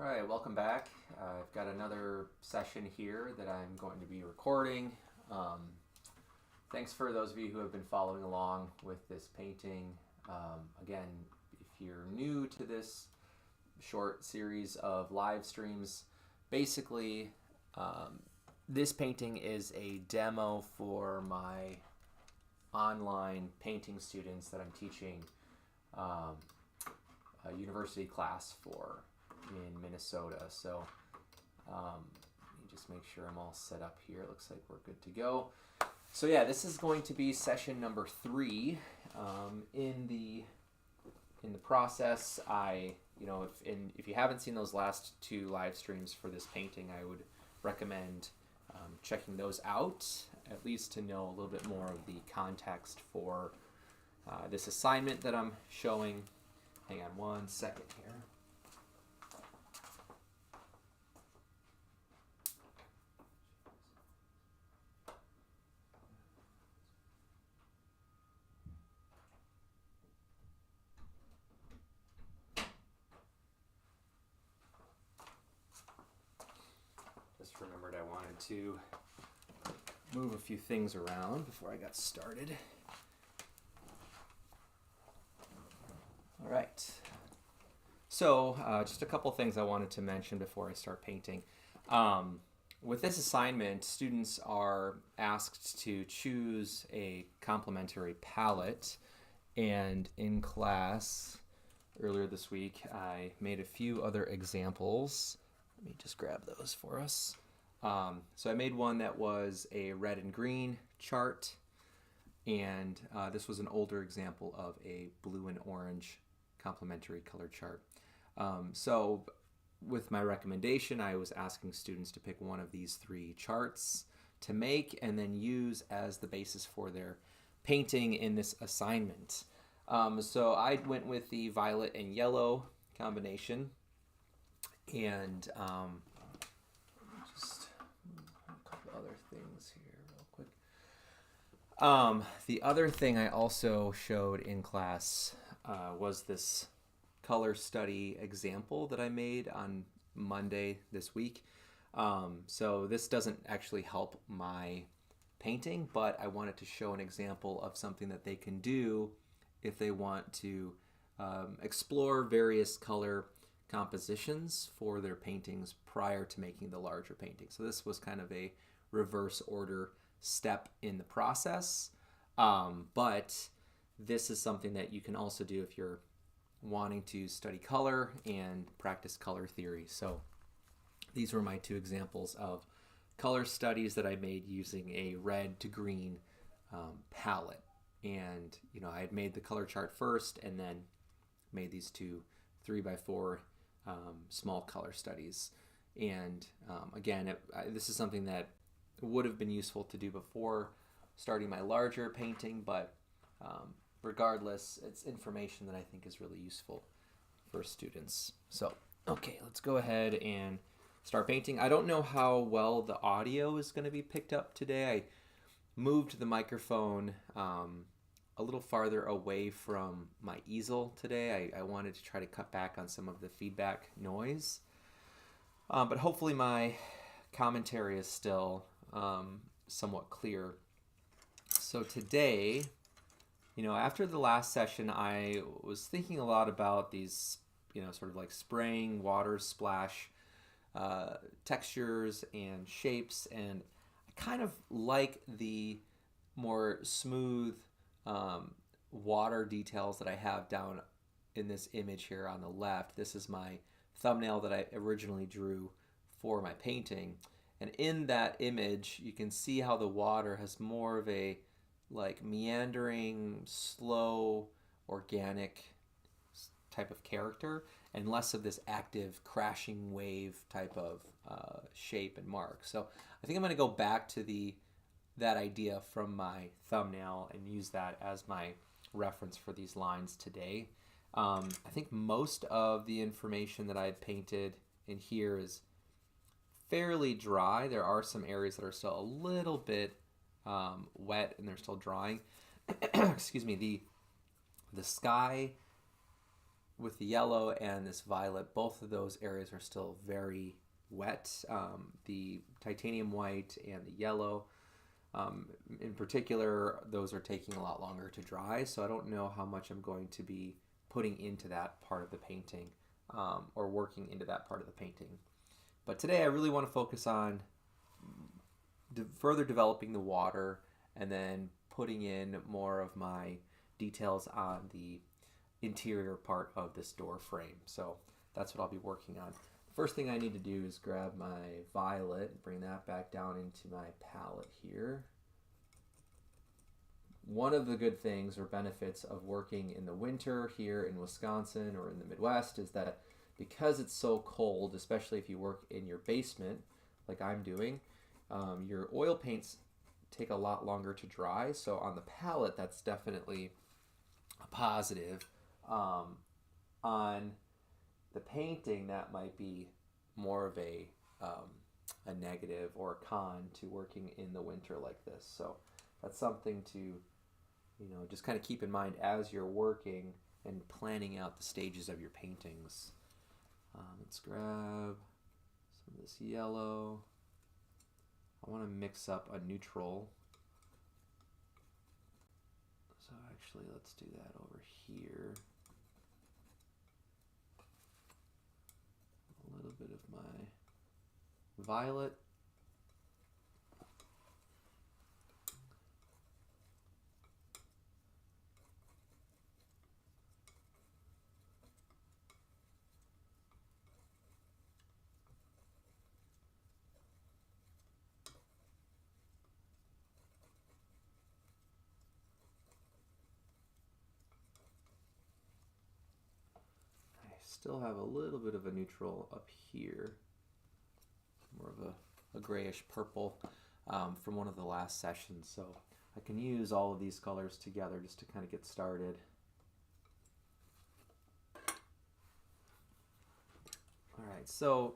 All right, welcome back. I've got another session here that I'm going to be recording. Thanks for those of you who have been following along with this painting. Again, if you're new to this short series of live streams, basically this painting is a demo for my online painting students that I'm teaching a university class for in Minnesota. So let me just make sure I'm all set up here. It looks like we're good to go. So yeah, this is going to be session number 3. In the process, if you haven't seen those last 2 live streams for this painting, I would recommend checking those out, at least to know a little bit more of the context for this assignment that I'm showing. Hang on one second here. Just remembered I wanted to move a few things around before I got started. All right. So just a couple things I wanted to mention before I start painting. With this assignment, students are asked to choose a complementary palette, and in class earlier this week I made a few other examples. Let me just grab those for us. So I made one that was a red and green chart, and this was an older example of a blue and orange complementary color chart. So with my recommendation, I was asking students to pick one of these 3 charts to make and then use as the basis for their painting in this assignment. So I went with the violet and yellow combination, and just a couple other things here real quick. The other thing I also showed in class was this color study example that I made on Monday this week. So this doesn't actually help my painting, but I wanted to show an example of something that they can do if they want to explore various color compositions for their paintings prior to making the larger painting. So this was kind of a reverse order step in the process, but this is something that you can also do if you're wanting to study color and practice color theory. So these were my 2 examples of color studies that I made using a red to green palette. And I had made the color chart first and then made these 2 3x4 small color studies. And again, this is something that would have been useful to do before starting my larger painting, but regardless, it's information that I think is really useful for students. So, okay, let's go ahead and start painting. I don't know how well the audio is going to be picked up today. I moved the microphone a little farther away from my easel today. I wanted to try to cut back on some of the feedback noise. But hopefully my commentary is still somewhat clear. So today, after the last session, I was thinking a lot about these, sort of like spraying water splash textures and shapes, and I kind of like the more smooth water details that I have down in this image here on the left. This is my thumbnail that I originally drew for my painting, and in that image you can see how the water has more of a like meandering, slow, organic type of character, and less of this active crashing wave type of shape and mark. So I think I'm going to go back to that idea from my thumbnail and use that as my reference for these lines today. I think most of the information that I had painted in here is fairly dry. There are some areas that are still a little bit wet and they're still drying. Excuse me. The sky with the yellow and this violet, both of those areas are still very wet. The titanium white and the yellow, in particular, those are taking a lot longer to dry, so I don't know how much I'm going to be putting into that part of the painting, or working into that part of the painting. But today I really want to focus on further developing the water and then putting in more of my details on the interior part of this door frame. So that's what I'll be working on. First thing I need to do is grab my violet and bring that back down into my palette here. One of the good things or benefits of working in the winter here in Wisconsin or in the Midwest is that because it's so cold, especially if you work in your basement like I'm doing, your oil paints take a lot longer to dry. So on the palette, that's definitely a positive. On the painting, that might be more of a negative or a con to working in the winter like this. So that's something to, just kind of keep in mind as you're working and planning out the stages of your paintings. Let's grab some of this yellow. I want to mix up a neutral. So actually, let's do that over here. A little bit of my violet. Still have a little bit of a neutral up here, more of a grayish purple from one of the last sessions. So I can use all of these colors together just to kind of get started. All right, so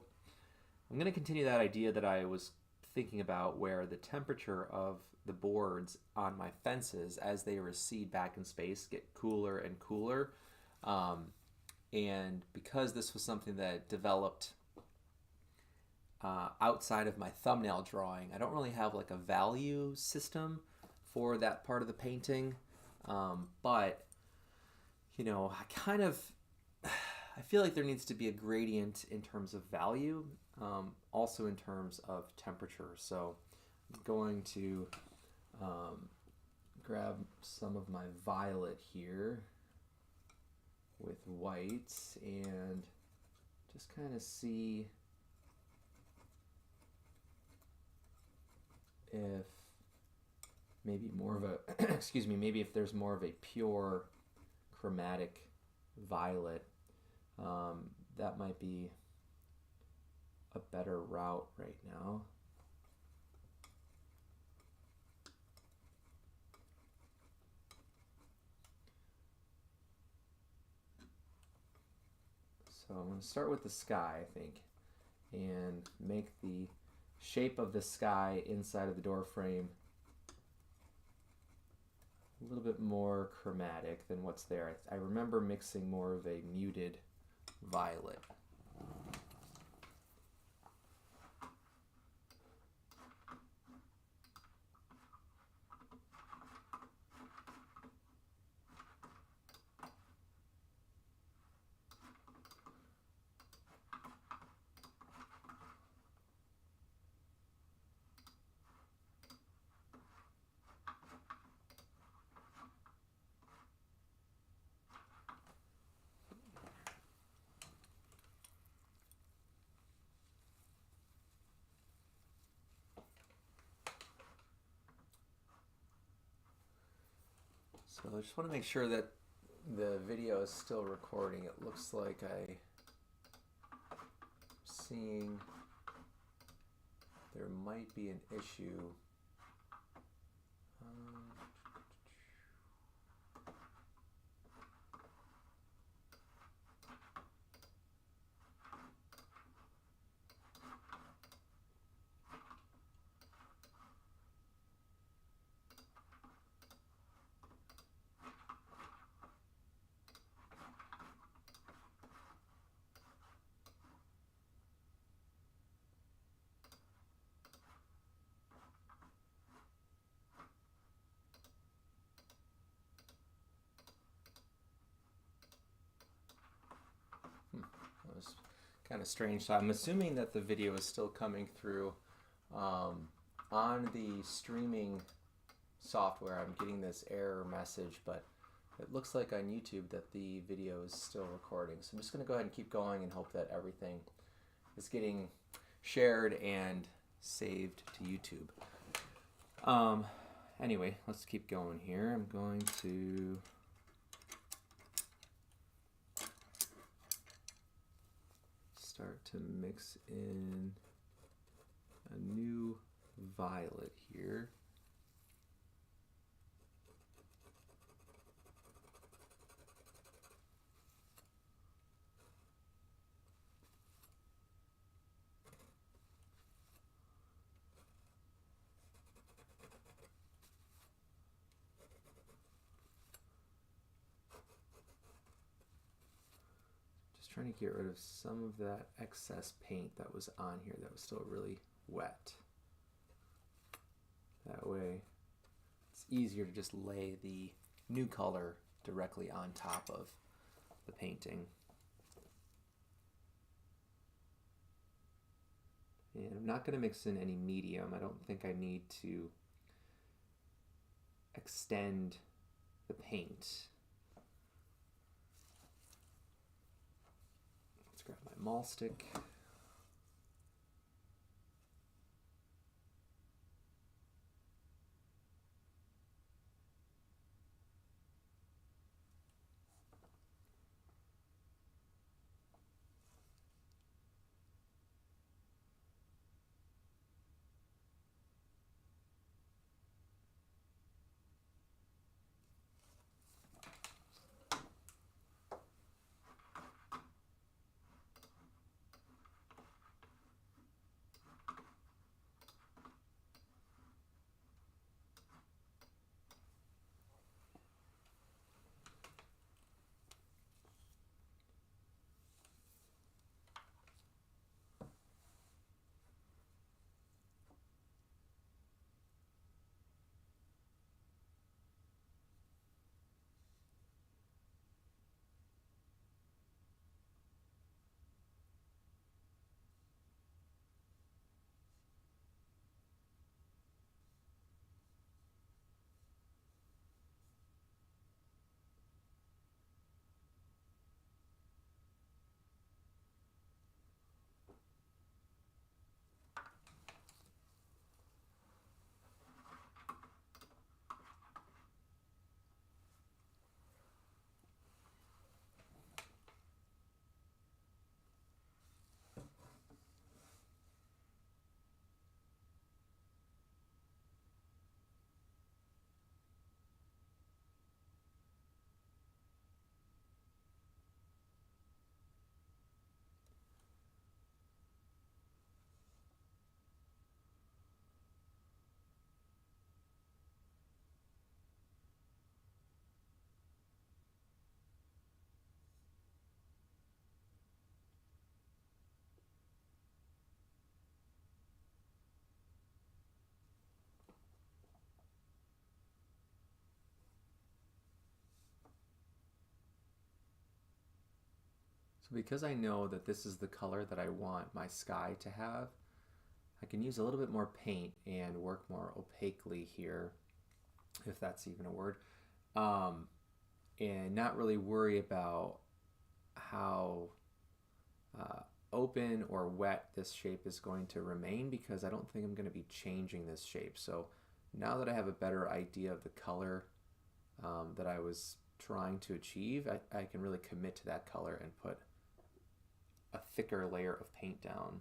I'm going to continue that idea that I was thinking about, where the temperature of the boards on my fences as they recede back in space get cooler and cooler. And because this was something that developed outside of my thumbnail drawing, I don't really have like a value system for that part of the painting. But, I feel like there needs to be a gradient in terms of value, also in terms of temperature. So I'm going to grab some of my violet here with whites and just kind of see if maybe more of a maybe if there's more of a pure chromatic violet, that might be a better route right now. So I'm going to start with the sky, I think, and make the shape of the sky inside of the door frame a little bit more chromatic than what's there. I remember mixing more of a muted violet. So I just want to make sure that the video is still recording. It looks like I'm seeing there might be an issue. was kind of strange. So I'm assuming that the video is still coming through on the streaming software. I'm getting this error message, but it looks like on YouTube that the video is still recording. So I'm just going to go ahead and keep going and hope that everything is getting shared and saved to YouTube. Anyway, let's keep going here. I'm going to start to mix in a new violet here. Trying to get rid of some of that excess paint that was on here that was still really wet. That way it's easier to just lay the new color directly on top of the painting. And I'm not going to mix in any medium. I don't think I need to extend the paint. Grab my maul stick. So because I know that this is the color that I want my sky to have, I can use a little bit more paint and work more opaquely here, if that's even a word, and not really worry about how open or wet this shape is going to remain, because I don't think I'm going to be changing this shape. So now that I have a better idea of the color that I was trying to achieve, I can really commit to that color and put a thicker layer of paint down.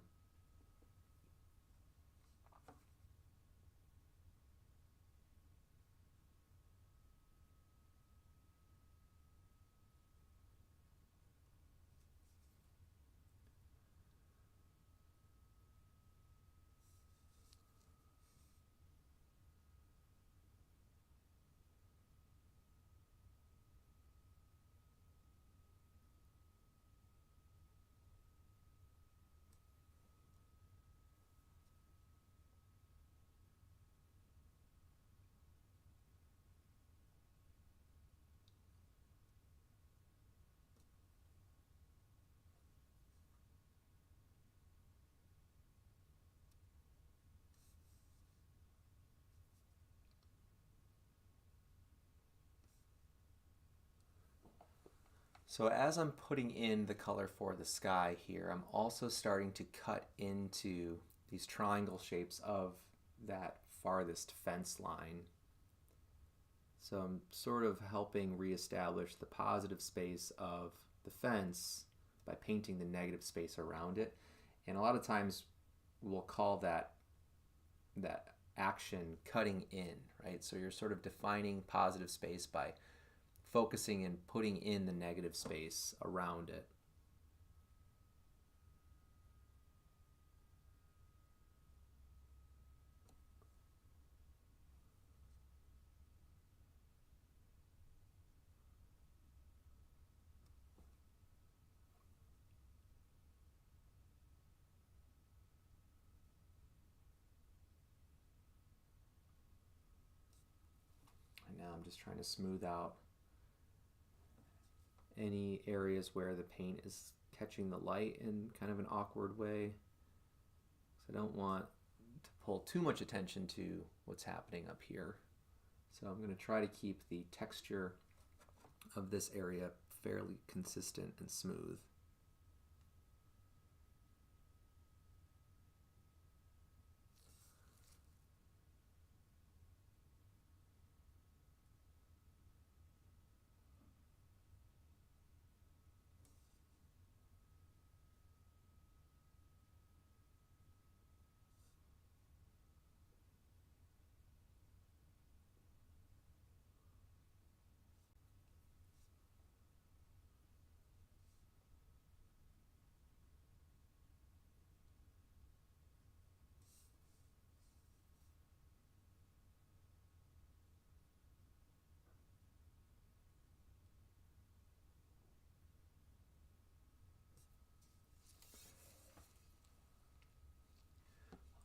So as I'm putting in the color for the sky here, I'm also starting to cut into these triangle shapes of that farthest fence line. So I'm sort of helping reestablish the positive space of the fence by painting the negative space around it. And a lot of times we'll call that action cutting in, right? So you're sort of defining positive space by focusing and putting in the negative space around it. And now I'm just trying to smooth out any areas where the paint is catching the light in kind of an awkward way. So I don't want to pull too much attention to what's happening up here. So I'm going to try to keep the texture of this area fairly consistent and smooth.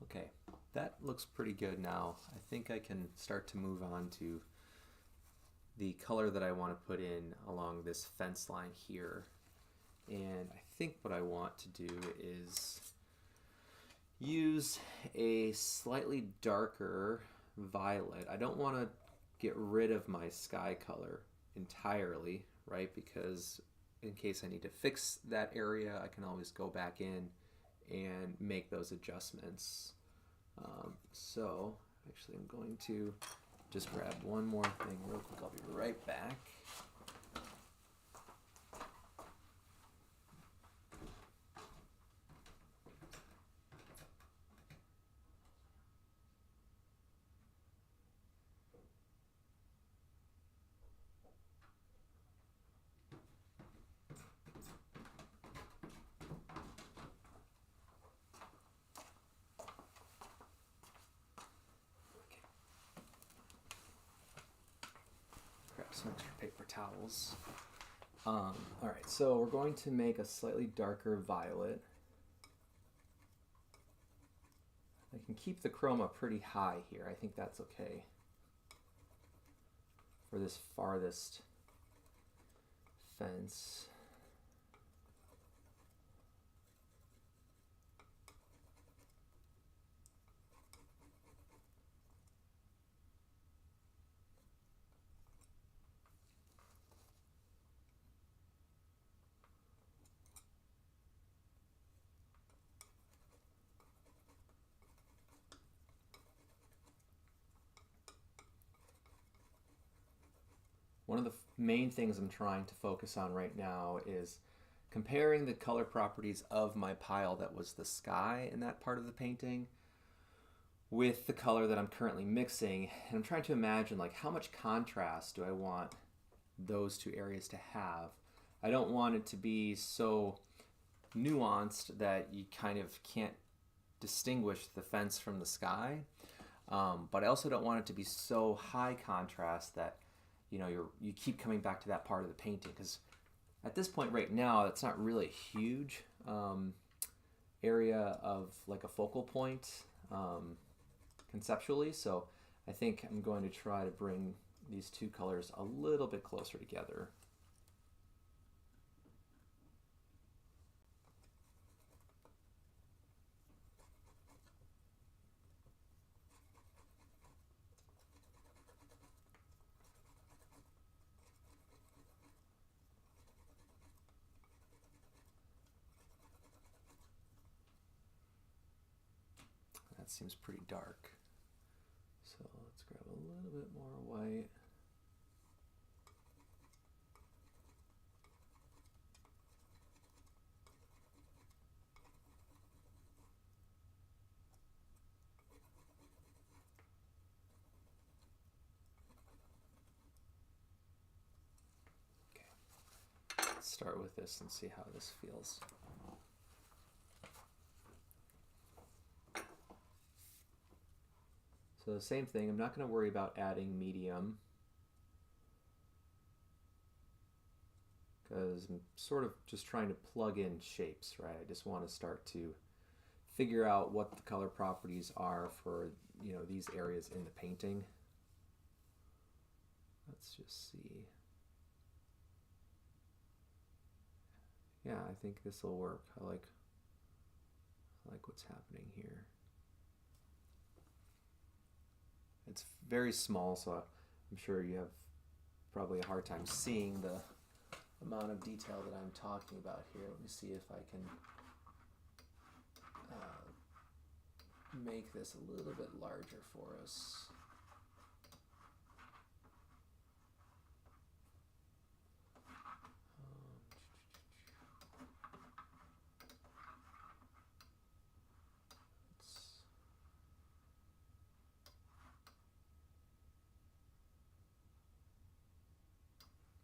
Okay, that looks pretty good now. I think I can start to move on to the color that I want to put in along this fence line here. And I think what I want to do is use a slightly darker violet. I don't want to get rid of my sky color entirely, right? Because in case I need to fix that area, I can always go back in and make those adjustments. So actually I'm going to just grab one more thing real quick. I'll be right back. Some extra paper towels. All right, so we're going to make a slightly darker violet. I can keep the chroma pretty high here. I think that's okay for this farthest fence. One of the main things I'm trying to focus on right now is comparing the color properties of my pile that was the sky in that part of the painting with the color that I'm currently mixing. And I'm trying to imagine, like, how much contrast do I want those two areas to have? I don't want it to be so nuanced that you kind of can't distinguish the fence from the sky. But I also don't want it to be so high contrast that you keep coming back to that part of the painting, because at this point right now it's not really a huge area of like a focal point conceptually. So I think I'm going to try to bring these two colors a little bit closer together. that seems pretty dark. So let's grab a little bit more white. Okay, let's start with this and see how this feels. So the same thing, I'm not going to worry about adding medium because I'm sort of just trying to plug in shapes, right? I just want to start to figure out what the color properties are for, you know, these areas in the painting. Let's just see. Yeah, I think this will work. I like what's happening here. It's very small, so I'm sure you have probably a hard time seeing the amount of detail that I'm talking about here. Let me see if I can make this a little bit larger for us.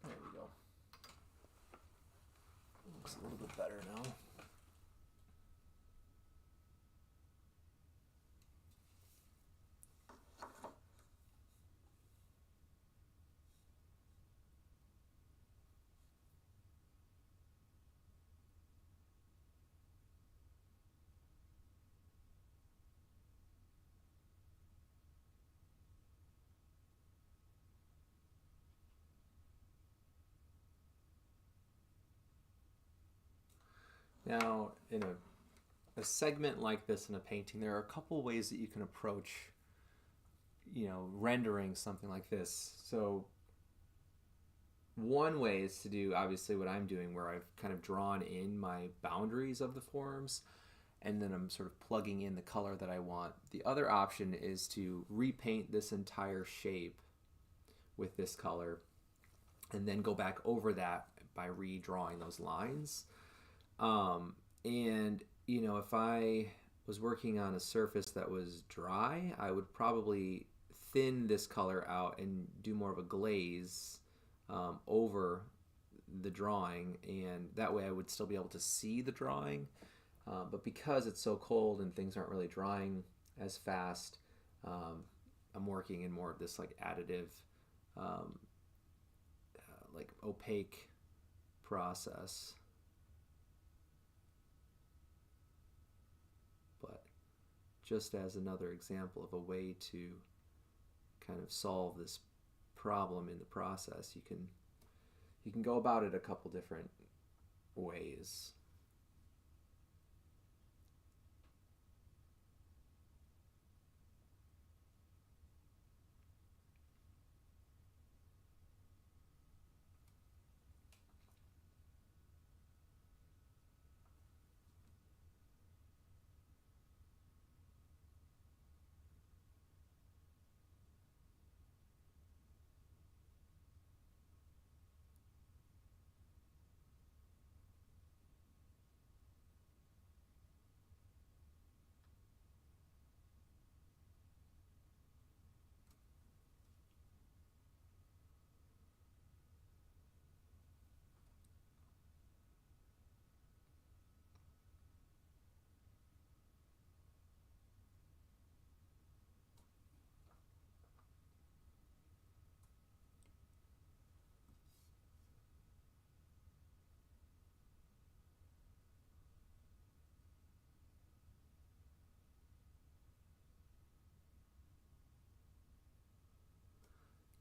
There we go. Looks a little bit better now. Now, in a segment like this in a painting, there are a couple ways that you can approach, you know, rendering something like this. So one way is to do obviously what I'm doing, where I've kind of drawn in my boundaries of the forms and then I'm sort of plugging in the color that I want. The other option is to repaint this entire shape with this color and then go back over that by redrawing those lines. And, you know, if I was working on a surface that was dry, I would probably thin this color out and do more of a glaze over the drawing, and that way I would still be able to see the drawing. But because it's so cold and things aren't really drying as fast, I'm working in more of this like additive, like opaque process. But just as another example of a way to kind of solve this problem in the process, you can go about it a couple different ways.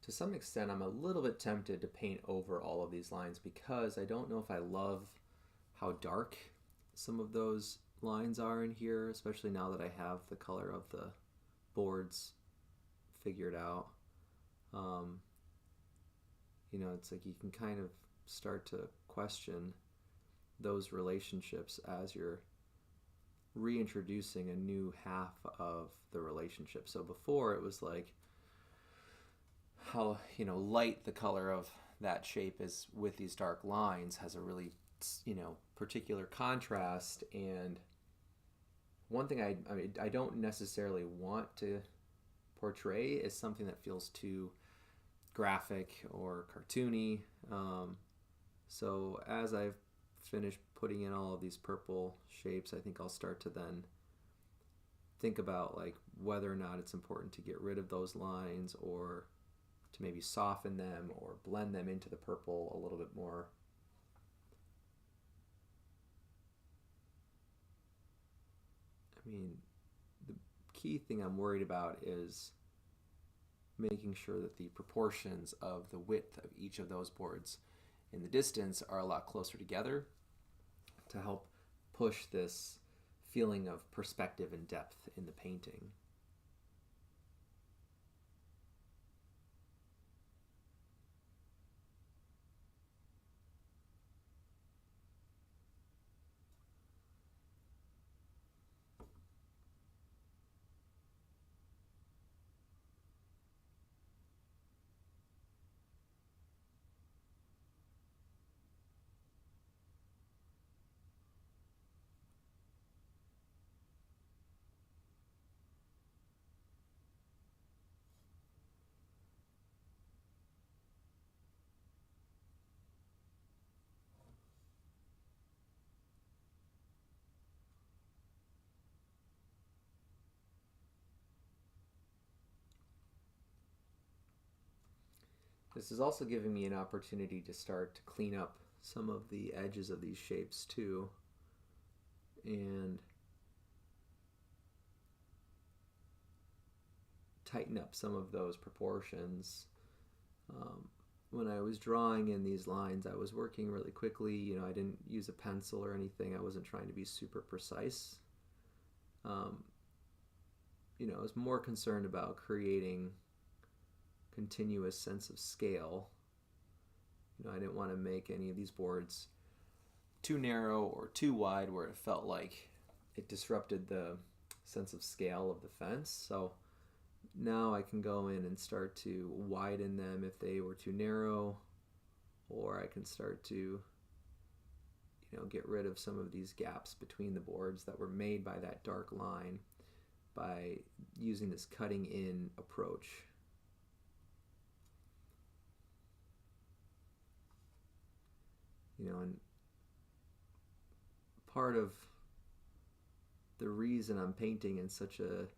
To some extent, I'm a little bit tempted to paint over all of these lines because I don't know if I love how dark some of those lines are in here, especially now that I have the color of the boards figured out. You know, it's like you can kind of start to question those relationships as you're reintroducing a new half of the relationship. So before it was like how, light the color of that shape is with these dark lines has a really, particular contrast. And one thing I don't necessarily want to portray is something that feels too graphic or cartoony. So as I've finished putting in all of these purple shapes, I think I'll start to then think about like whether or not it's important to get rid of those lines or to maybe soften them or blend them into the purple a little bit more. I mean, the key thing I'm worried about is making sure that the proportions of the width of each of those boards in the distance are a lot closer together to help push this feeling of perspective and depth in the painting. This is also giving me an opportunity to start to clean up some of the edges of these shapes too, and tighten up some of those proportions. When I was drawing in these lines, I was working really quickly. I didn't use a pencil or anything. I wasn't trying to be super precise. I was more concerned about creating continuous sense of scale. I didn't want to make any of these boards too narrow or too wide where it felt like it disrupted the sense of scale of the fence. So now I can go in and start to widen them if they were too narrow, or I can start to get rid of some of these gaps between the boards that were made by that dark line by using this cutting in approach. And part of the reason I'm painting in such a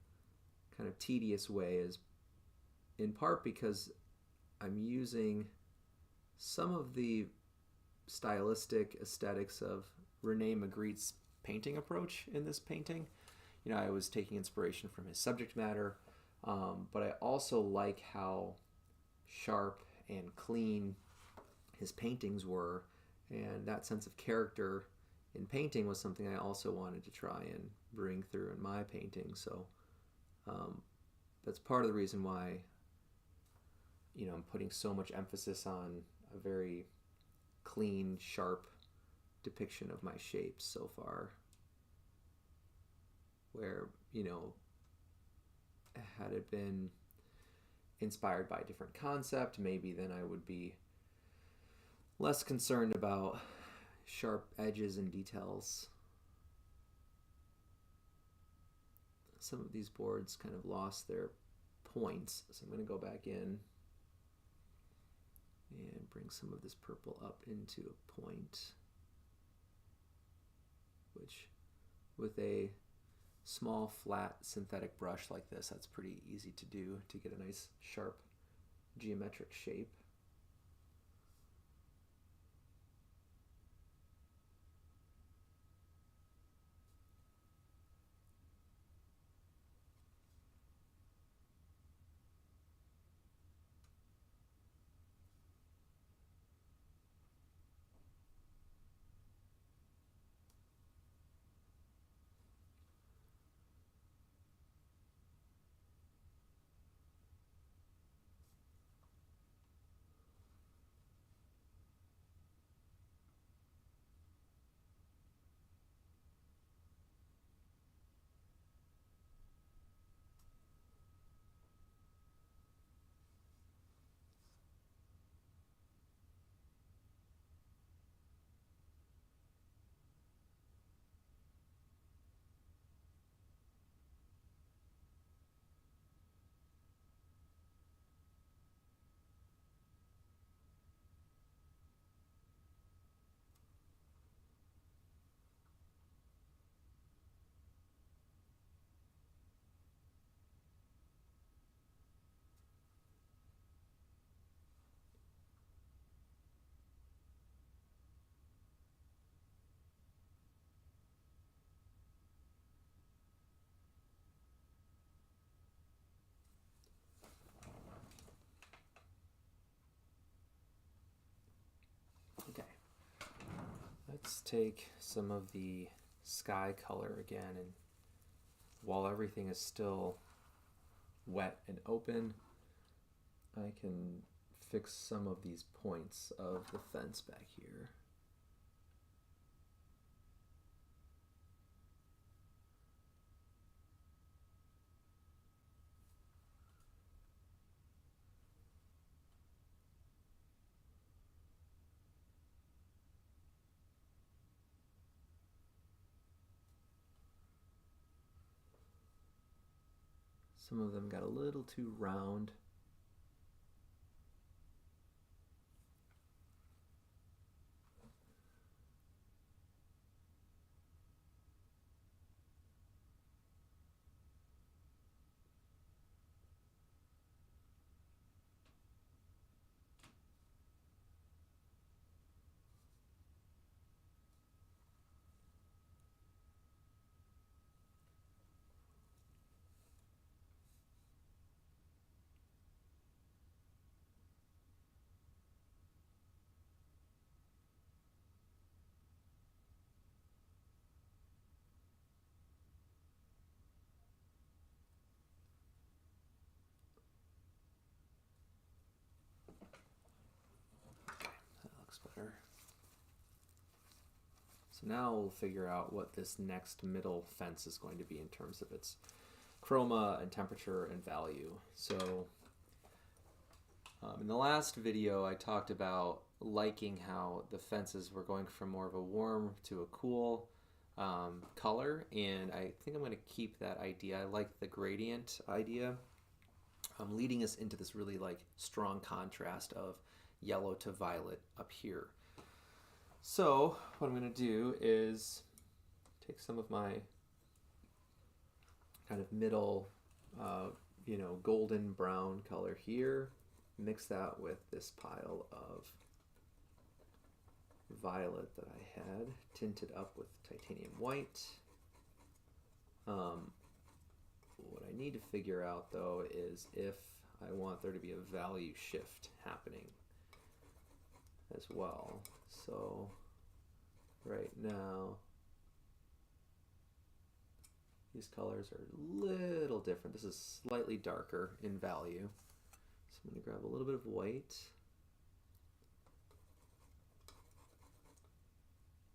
kind of tedious way is in part because I'm using some of the stylistic aesthetics of Rene Magritte's painting approach in this painting. I was taking inspiration from his subject matter, but I also like how sharp and clean his paintings were, and that sense of character in painting was something I also wanted to try and bring through in my painting. So that's part of the reason why I'm putting so much emphasis on a very clean, sharp depiction of my shapes so far. Where, had it been inspired by a different concept, maybe then I would be less concerned about sharp edges and details. Some of these boards kind of lost their points, so I'm going to go back in and bring some of this purple up into a point, which with a small flat synthetic brush like this, that's pretty easy to do to get a nice sharp geometric shape. Let's take some of the sky color again, and while everything is still wet and open, I can fix some of these points of the fence back here. Some of them got a little too round. Better. So now we'll figure out what this next middle fence is going to be in terms of its chroma and temperature and value. So in the last video I talked about liking how the fences were going from more of a warm to a cool color, and I think I'm going to keep that idea. I like the gradient idea, leading us into this really like strong contrast of yellow to violet up here. So what I'm going to do is take some of my kind of middle, golden brown color here, mix that with this pile of violet that I had tinted up with titanium white. What I need to figure out though is if I want there to be a value shift happening as well. So right now these colors are a little different. This is slightly darker in value. So I'm going to grab a little bit of white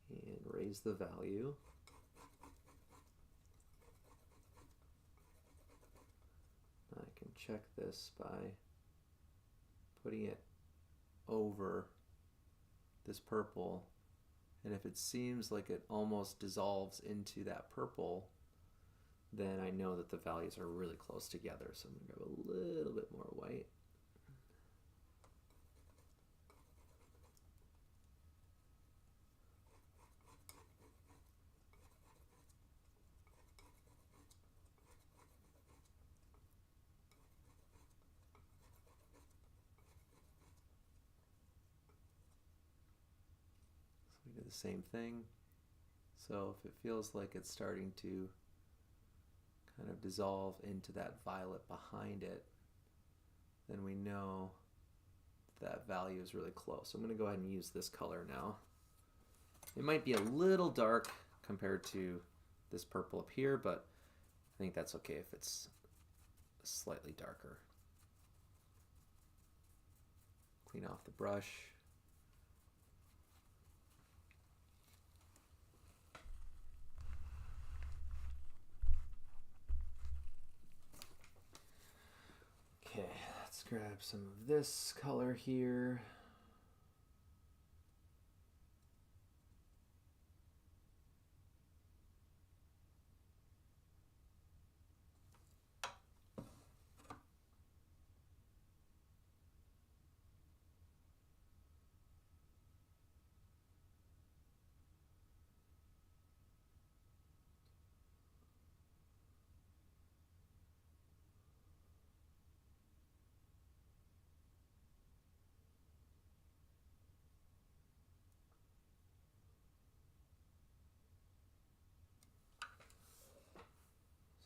and raise the value. I can check this by putting it over this purple, and if it seems like it almost dissolves into that purple, then I know that the values are really close together. So I'm going to grab a little bit more white. So we do the same thing. So if it feels like it's starting to kind of dissolve into that violet behind it, then we know that value is really close. So I'm going to go ahead and use this color now. It might be a little dark compared to this purple up here, but I think that's okay if it's slightly darker. Clean off the brush. Okay, let's grab some of this color here.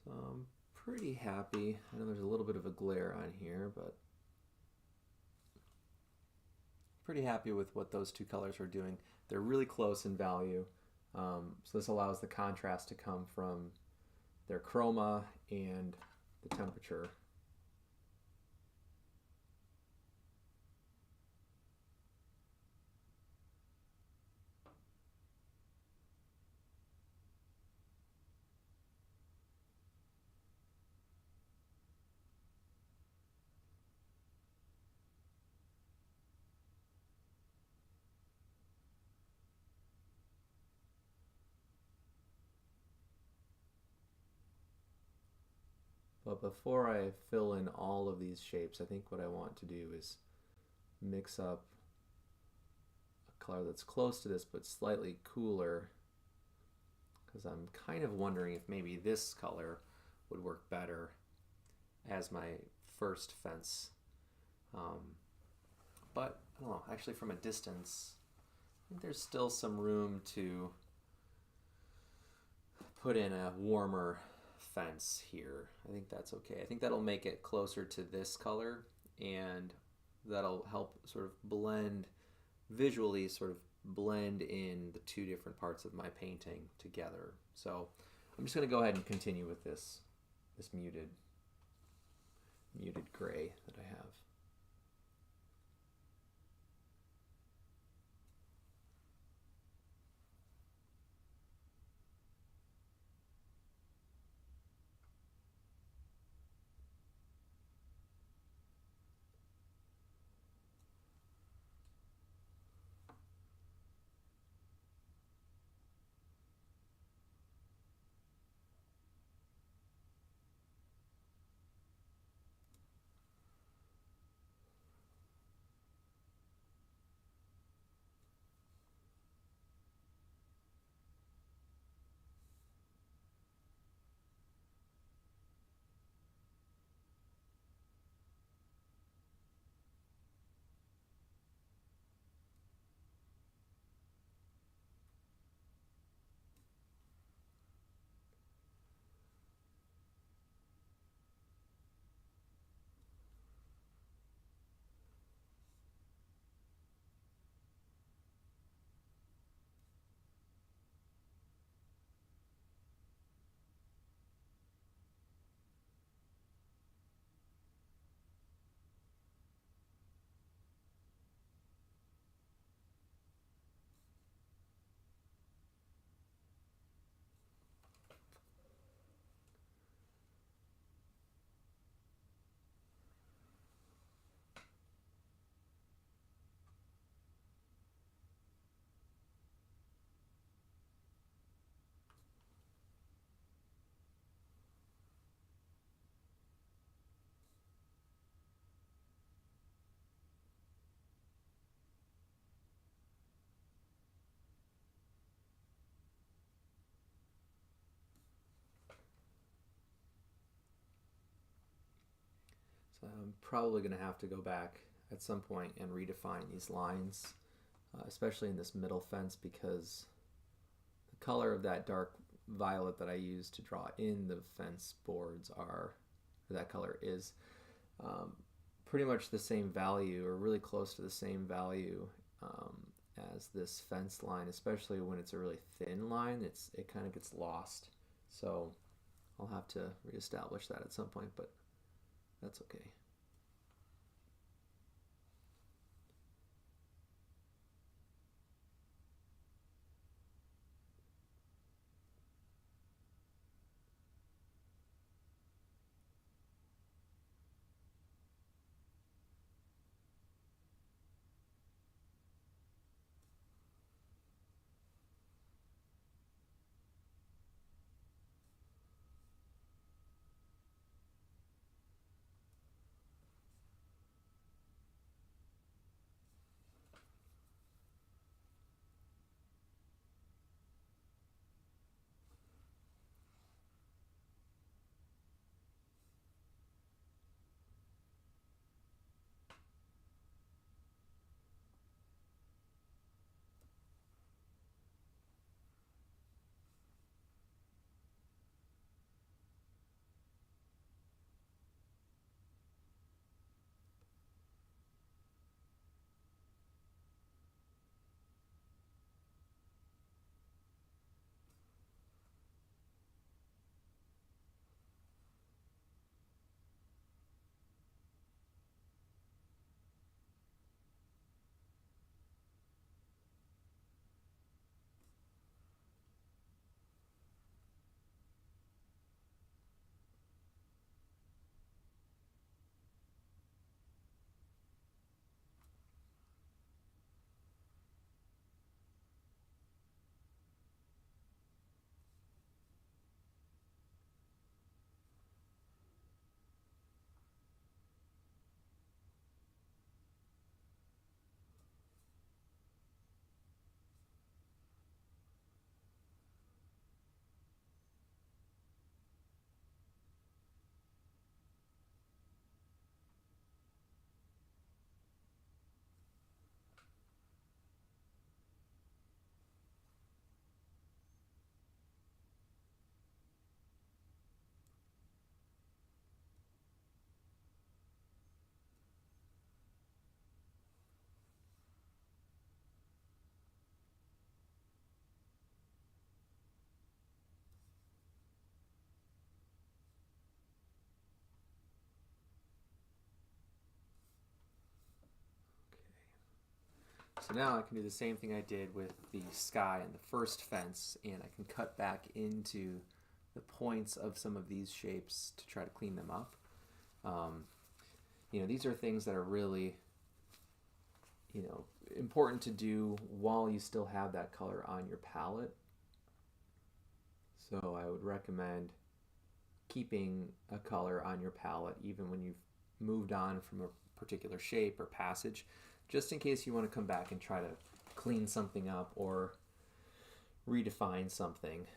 So I'm pretty happy. I know there's a little bit of a glare on here, but pretty happy with what those two colors are doing. they're really close in value. So this allows the contrast to come from their chroma and the temperature. But before I fill in all of these shapes, I think what I want to do is mix up a color that's close to this but slightly cooler, because I'm kind of wondering if maybe this color would work better as my first fence. But I don't know, actually from a distance, I think there's still some room to put in a warmer fence here. I think that's okay. I think that'll make it closer to this color, and that'll help sort of blend visually, sort of blend in the two different parts of my painting together. So I'm just going to go ahead and continue with this muted gray that I have. So I'm probably going to have to go back at some point and redefine these lines, especially in this middle fence, because the color of that dark violet that I used to draw in the fence boards that color is pretty much the same value, or really close to the same value as this fence line, especially when it's a really thin line. It kind of gets lost. So I'll have to reestablish that at some point, but that's okay. So now I can do the same thing I did with the sky and the first fence, and I can cut back into the points of some of these shapes to try to clean them up. You know, these are things that are really, you know, important to do while you still have that color on your palette. So I would recommend keeping a color on your palette even when you've moved on from a particular shape or passage, just in case you want to come back and try to clean something up or redefine something.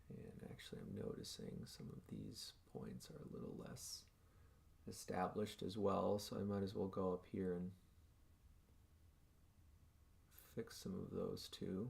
And actually I'm noticing some of these points are a little less established as well, so I might as well go up here and fix some of those too.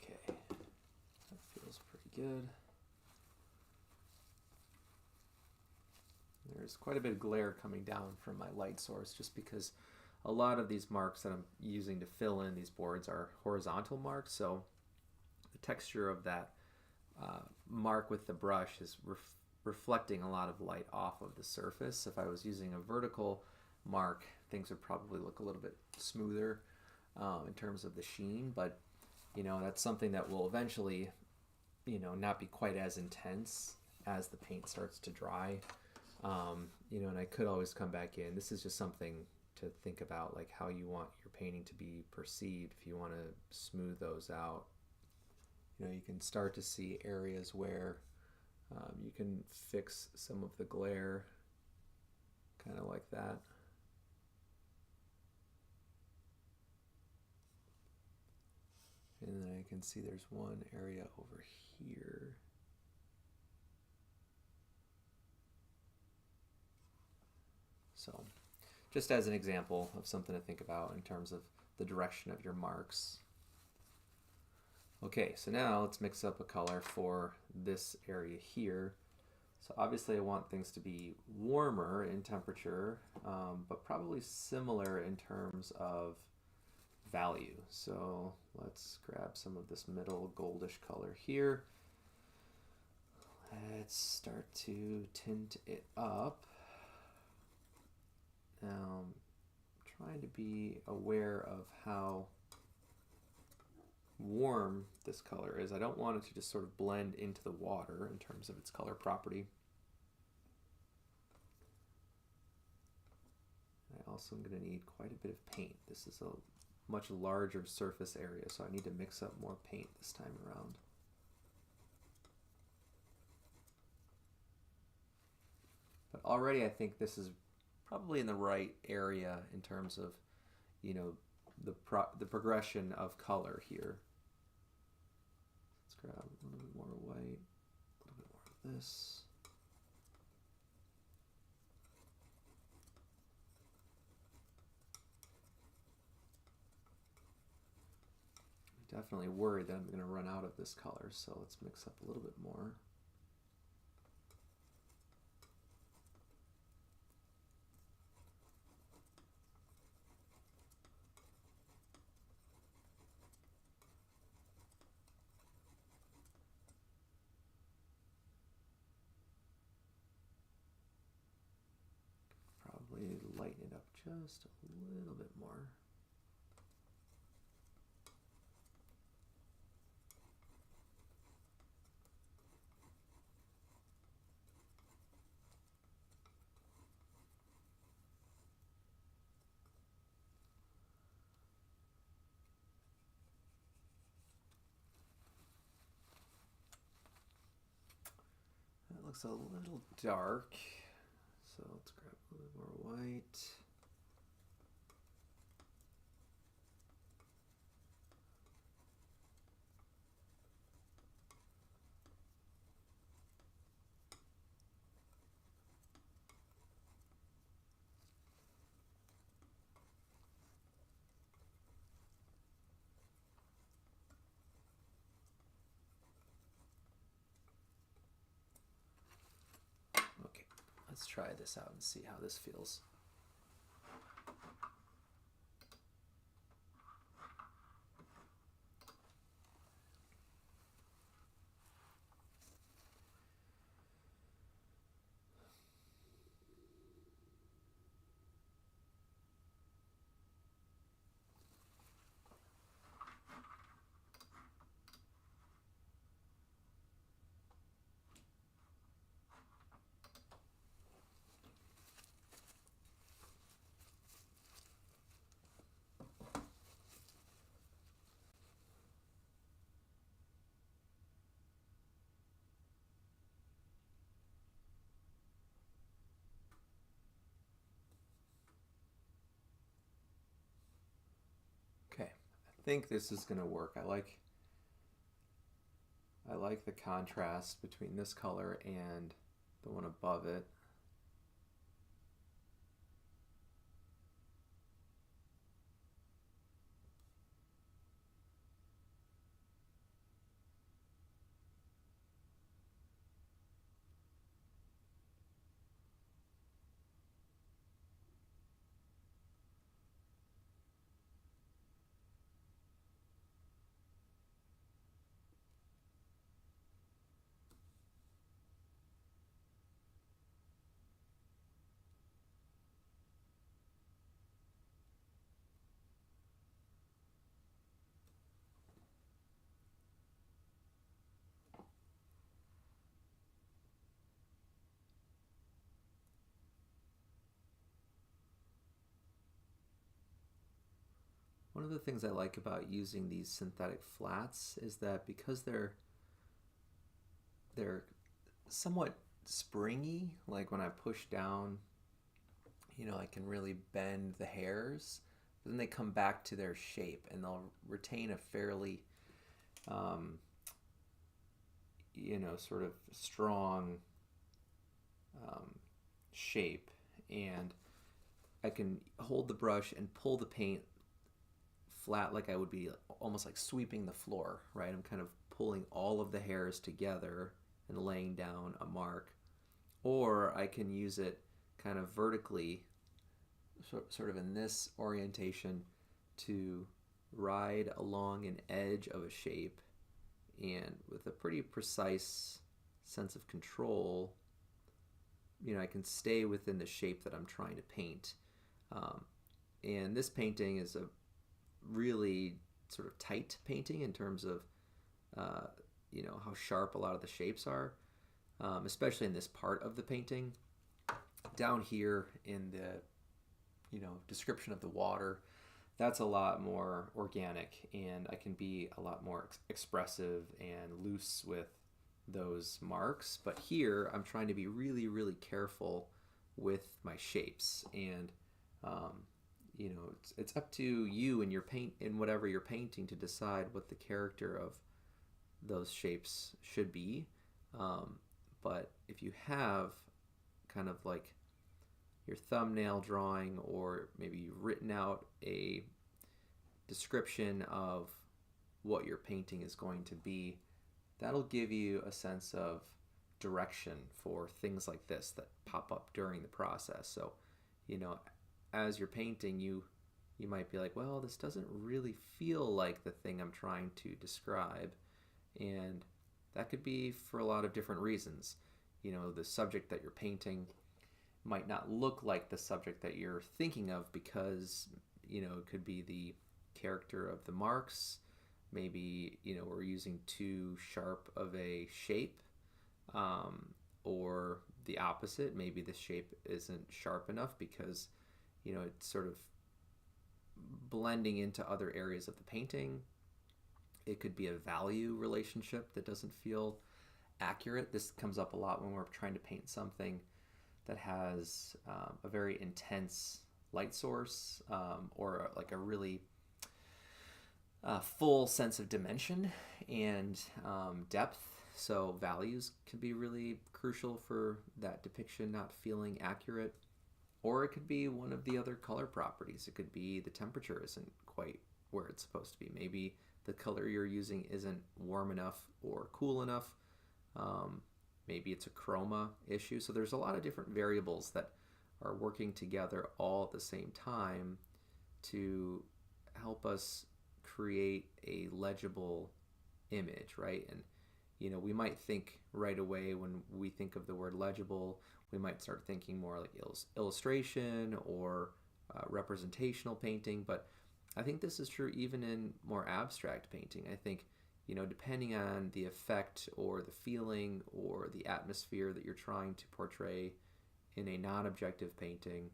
Okay, that feels pretty good. There's quite a bit of glare coming down from my light source just because a lot of these marks that I'm using to fill in these boards are horizontal marks, so the texture of that mark with the brush is reflecting a lot of light off of the surface. If I was using a vertical mark, things would probably look a little bit smoother in terms of the sheen, but you know, that's something that will eventually, you know, not be quite as intense as the paint starts to dry. You know, and I could always come back in. This is just something to think about, like how you want your painting to be perceived. If you want to smooth those out, you know, you can start to see areas where you can fix some of the glare, kind of like that. And then I can see there's one area over here. So just as an example of something to think about in terms of the direction of your marks. Okay, so now let's mix up a color for this area here. So obviously I want things to be warmer in temperature, but probably similar in terms of value. So let's grab some of this middle goldish color here. Let's start to tint it up. Now, I'm trying to be aware of how warm this color is. I don't want it to just sort of blend into the water in terms of its color property. I also am going to need quite a bit of paint. This is a much larger surface area, so I need to mix up more paint this time around. But already I think this is probably in the right area in terms of, you know, the progression of color here. Let's grab a little bit more white, a little bit more of this. I'm definitely worried that I'm going to run out of this color, so let's mix up a little bit more. Probably lighten it up just a little bit more. looks a little dark. So let's grab a little more white. Okay, let's try this out and see how this feels. Okay, I think this is going to work. I like the contrast between this color and the one above it. One of the things I like about using these synthetic flats is that because they're somewhat springy, like when I push down, I can really bend the hairs, but then they come back to their shape and they'll retain a fairly sort of strong shape, and I can hold the brush and pull the paint flat like I would be almost like sweeping the floor, right? I'm kind of pulling all of the hairs together and laying down a mark. Or I can use it kind of vertically, sort of in this orientation, to ride along an edge of a shape, and with a pretty precise sense of control, I can stay within the shape that I'm trying to paint. And this painting is a really sort of tight painting in terms of how sharp a lot of the shapes are, especially in this part of the painting. Down here in the description of the water, that's a lot more organic, and I can be a lot more expressive and loose with those marks. But here I'm trying to be really, really careful with my shapes, and it's up to you and your paint and whatever you're painting to decide what the character of those shapes should be. But if you have kind of like your thumbnail drawing, or maybe you've written out a description of what your painting is going to be, that'll give you a sense of direction for things like this that pop up during the process. So, as you're painting, you might be like, well, this doesn't really feel like the thing I'm trying to describe. And that could be for a lot of different reasons. The subject that you're painting might not look like the subject that you're thinking of, because, it could be the character of the marks. Maybe, we're using too sharp of a shape, or the opposite. Maybe the shape isn't sharp enough because, it's sort of blending into other areas of the painting. It could be a value relationship that doesn't feel accurate. This comes up a lot when we're trying to paint something that has a very intense light source, or like a really full sense of dimension and depth. So values can be really crucial for that depiction not feeling accurate. Or it could be one of the other color properties. It could be the temperature isn't quite where it's supposed to be. Maybe the color you're using isn't warm enough or cool enough. Maybe it's a chroma issue. So there's a lot of different variables that are working together all at the same time to help us create a legible image, right? And we might think right away when we think of the word legible, we might start thinking more like illustration or representational painting. But I think this is true even in more abstract painting. I think, depending on the effect or the feeling or the atmosphere that you're trying to portray in a non-objective painting,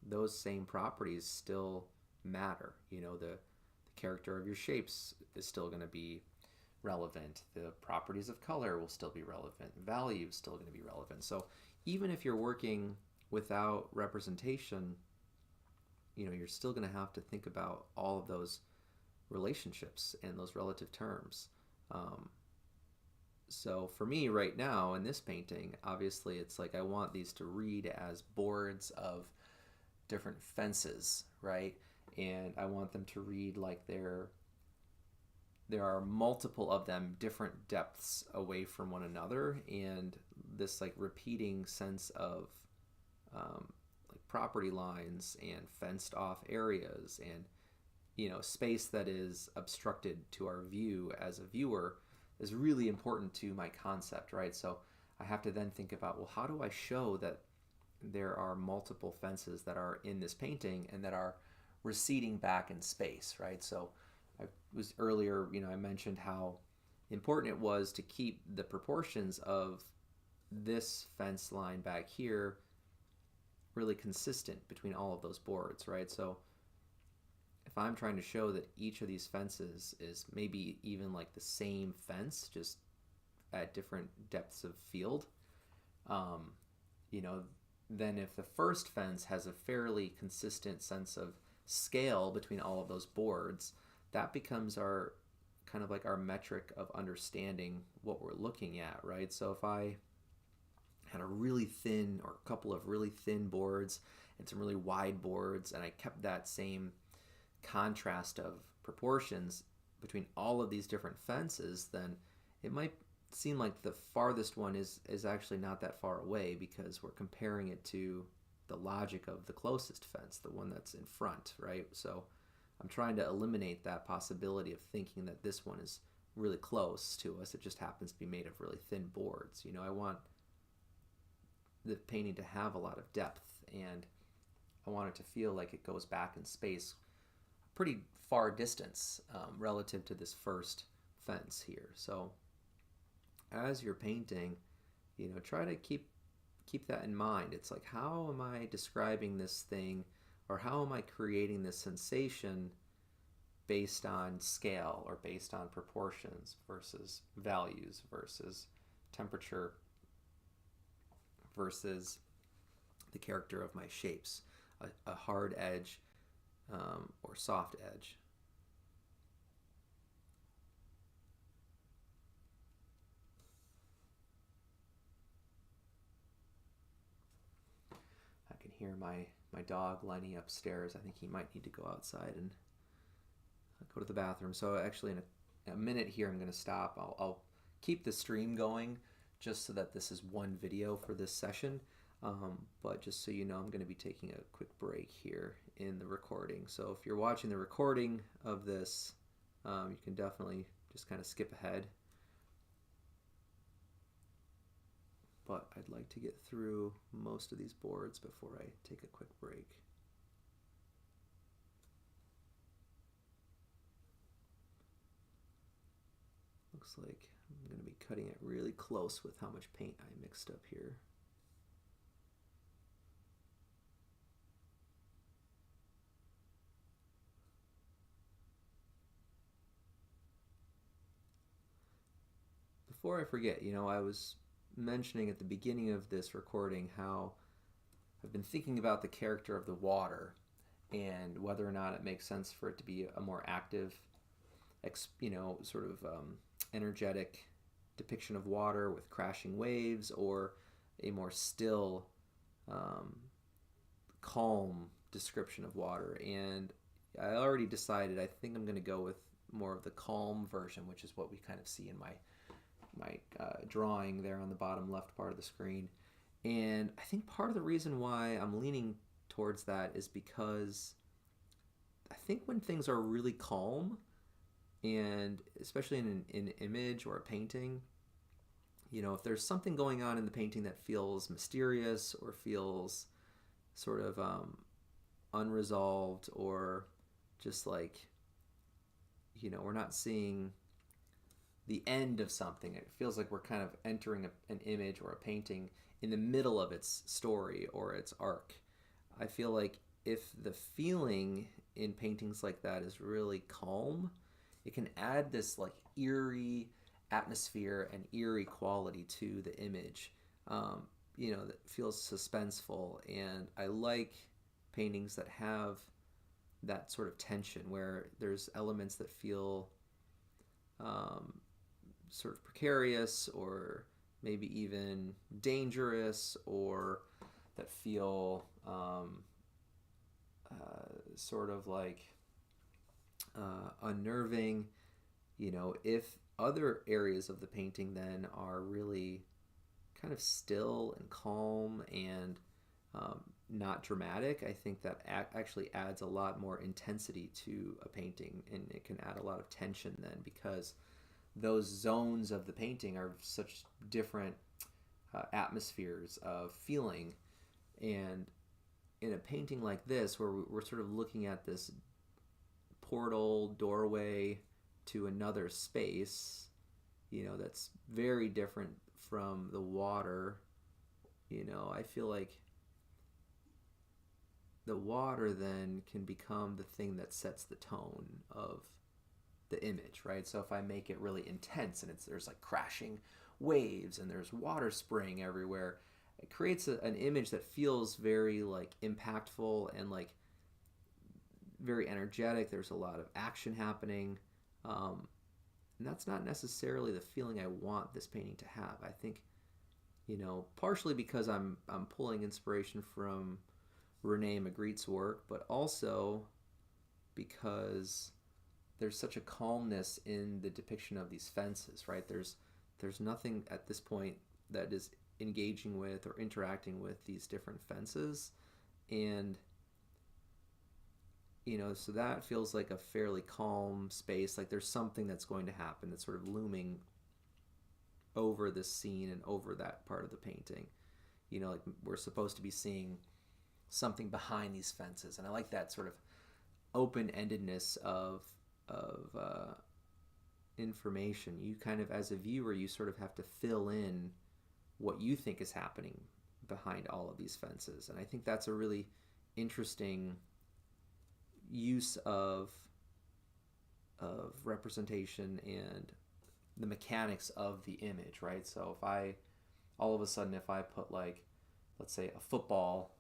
those same properties still matter. The character of your shapes is still going to be relevant. The properties of color will still be relevant. Value is still going to be relevant. So even if you're working without representation, you're still going to have to think about all of those relationships and those relative terms. So for me right now in this painting, obviously it's like I want these to read as boards of different fences, right? And I want them to read like there are multiple of them, different depths away from one another, and this like repeating sense of like property lines and fenced off areas and space that is obstructed to our view as a viewer is really important to my concept, right? So I have to then think about, well, how do I show that there are multiple fences that are in this painting and that are receding back in space, right? So I was earlier, I mentioned how important it was to keep the proportions of this fence line back here really consistent between all of those boards, right? So if I'm trying to show that each of these fences is maybe even like the same fence, just at different depths of field, then if the first fence has a fairly consistent sense of scale between all of those boards, that becomes our kind of like our metric of understanding what we're looking at, right? So if I had a really thin or a couple of really thin boards and some really wide boards, and I kept that same contrast of proportions between all of these different fences, then it might seem like the farthest one is actually not that far away because we're comparing it to the logic of the closest fence, the one that's in front, right? So I'm trying to eliminate that possibility of thinking that this one is really close to us. It just happens to be made of really thin boards. I want the painting to have a lot of depth, and I want it to feel like it goes back in space a pretty far distance relative to this first fence here. So as you're painting, try to keep that in mind. It's like, how am I describing this thing, or how am I creating this sensation based on scale or based on proportions versus values versus temperature versus the character of my shapes, a hard edge or soft edge. I can hear my dog lining upstairs. I think he might need to go outside and go to the bathroom. So actually in a minute here I'm going to stop. I'll keep the stream going just so that this is one video for this session. But just so you know, I'm going to be taking a quick break here in the recording. So if you're watching the recording of this, you can definitely just kind of skip ahead. But I'd like to get through most of these boards before I take a quick break. Looks like I'm going to be cutting it really close with how much paint I mixed up here. The before I forget, I was mentioning at the beginning of this recording how I've been thinking about the character of the water and whether or not it makes sense for it to be a more active, sort of energetic depiction of water with crashing waves, or a more still, um, calm description of water. And I already decided I think I'm going to go with more of the calm version, which is what we kind of see in my drawing there on the bottom left part of the screen. And I think part of the reason why I'm leaning towards that is because I think when things are really calm, and especially in an image or a painting, if there's something going on in the painting that feels mysterious or feels sort of unresolved, or just like, we're not seeing the end of something. It feels like we're kind of entering an image or a painting in the middle of its story or its arc. I feel like if the feeling in paintings like that is really calm, it can add this like eerie atmosphere and eerie quality to the image, that feels suspenseful. And I like paintings that have that sort of tension where there's elements that feel sort of precarious, or maybe even dangerous, or that feel sort of like unnerving. If other areas of the painting then are really kind of still and calm and not dramatic, I think that actually adds a lot more intensity to a painting, and it can add a lot of tension then, because those zones of the painting are such different atmospheres of feeling. And in a painting like this, where we're sort of looking at this portal doorway to another space, that's very different from the water, I feel like the water then can become the thing that sets the tone of the image, right? So if I make it really intense and there's like crashing waves and there's water spraying everywhere, it creates an image that feels very like impactful and like very energetic. There's a lot of action happening, and that's not necessarily the feeling I want this painting to have. I think, partially because I'm pulling inspiration from Rene Magritte's work, but also because there's such a calmness in the depiction of these fences, right? There's nothing at this point that is engaging with or interacting with these different fences. And so that feels like a fairly calm space. Like there's something that's going to happen that's sort of looming over this scene and over that part of the painting. Like we're supposed to be seeing something behind these fences, and I like that sort of open-endedness of information. You kind of, as a viewer, you sort of have to fill in what you think is happening behind all of these fences, and I think that's a really interesting use of representation and the mechanics of the image, right? So if I put, like, let's say a football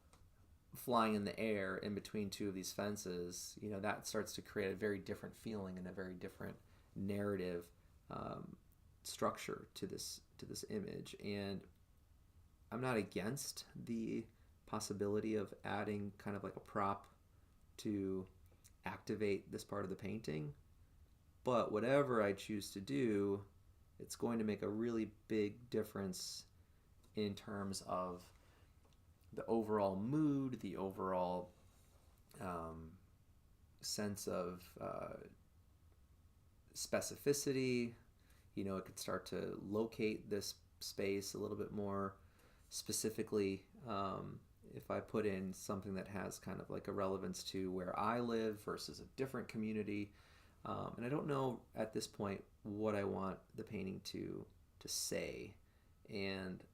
flying in the air in between two of these fences, that starts to create a very different feeling and a very different narrative structure to this image. And I'm not against the possibility of adding kind of like a prop to activate this part of the painting, but whatever I choose to do, it's going to make a really big difference in terms of the overall mood, the overall sense of specificity. It could start to locate this space a little bit more specifically. If I put in something that has kind of like a relevance to where I live versus a different community. And I don't know at this point what I want the painting to say. And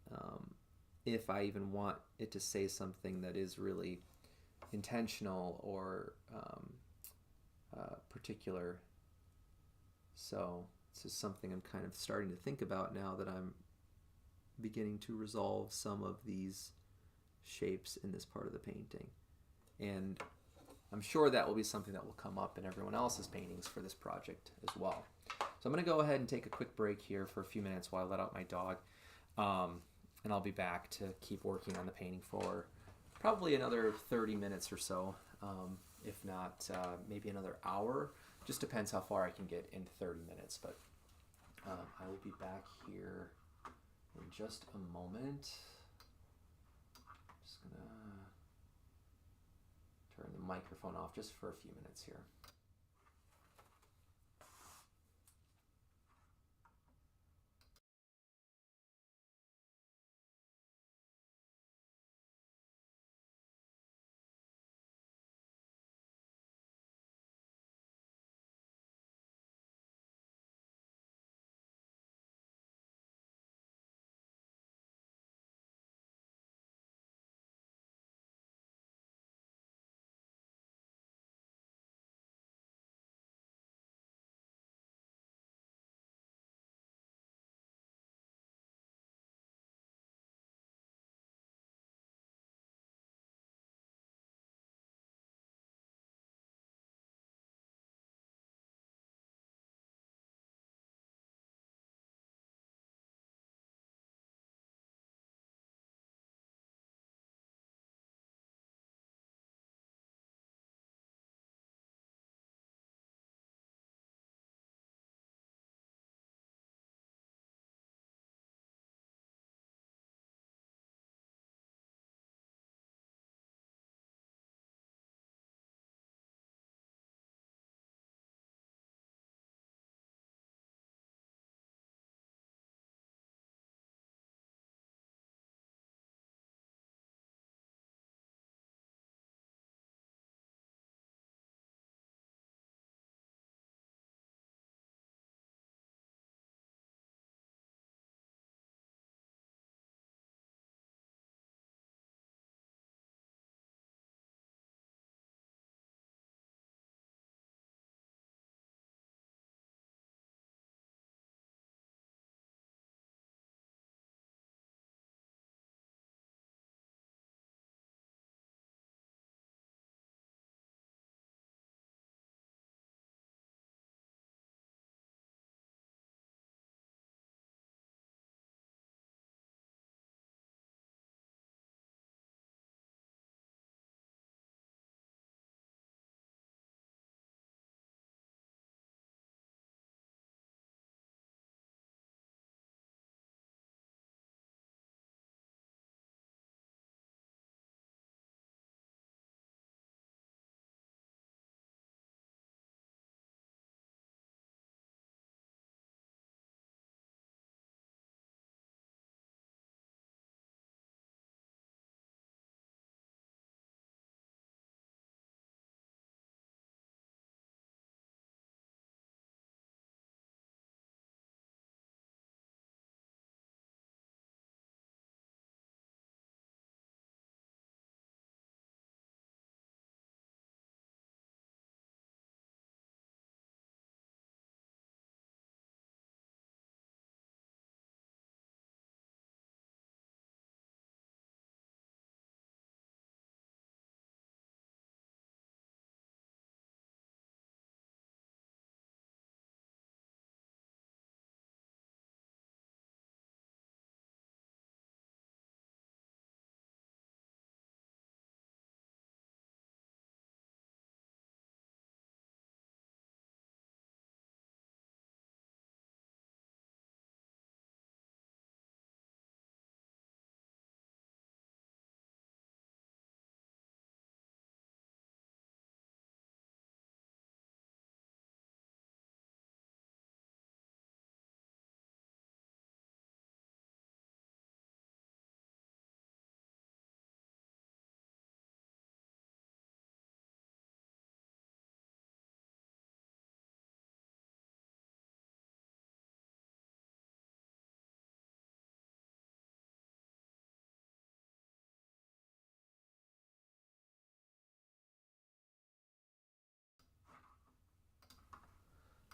if I even want it to say something that is really intentional or particular. So This is something I'm kind of starting to think about now that I'm beginning to resolve some of these shapes in this part of the painting. And I'm sure that will be something that will come up in everyone else's paintings for this project as well. So I'm going to go ahead and take a quick break here for a few minutes while I let out my dog. And I'll be back to keep working on the painting for probably another 30 minutes or so, if not maybe another hour. Just depends how far I can get in 30 minutes, but I will be back here in just a moment. Just gonna turn the microphone off just for a few minutes here.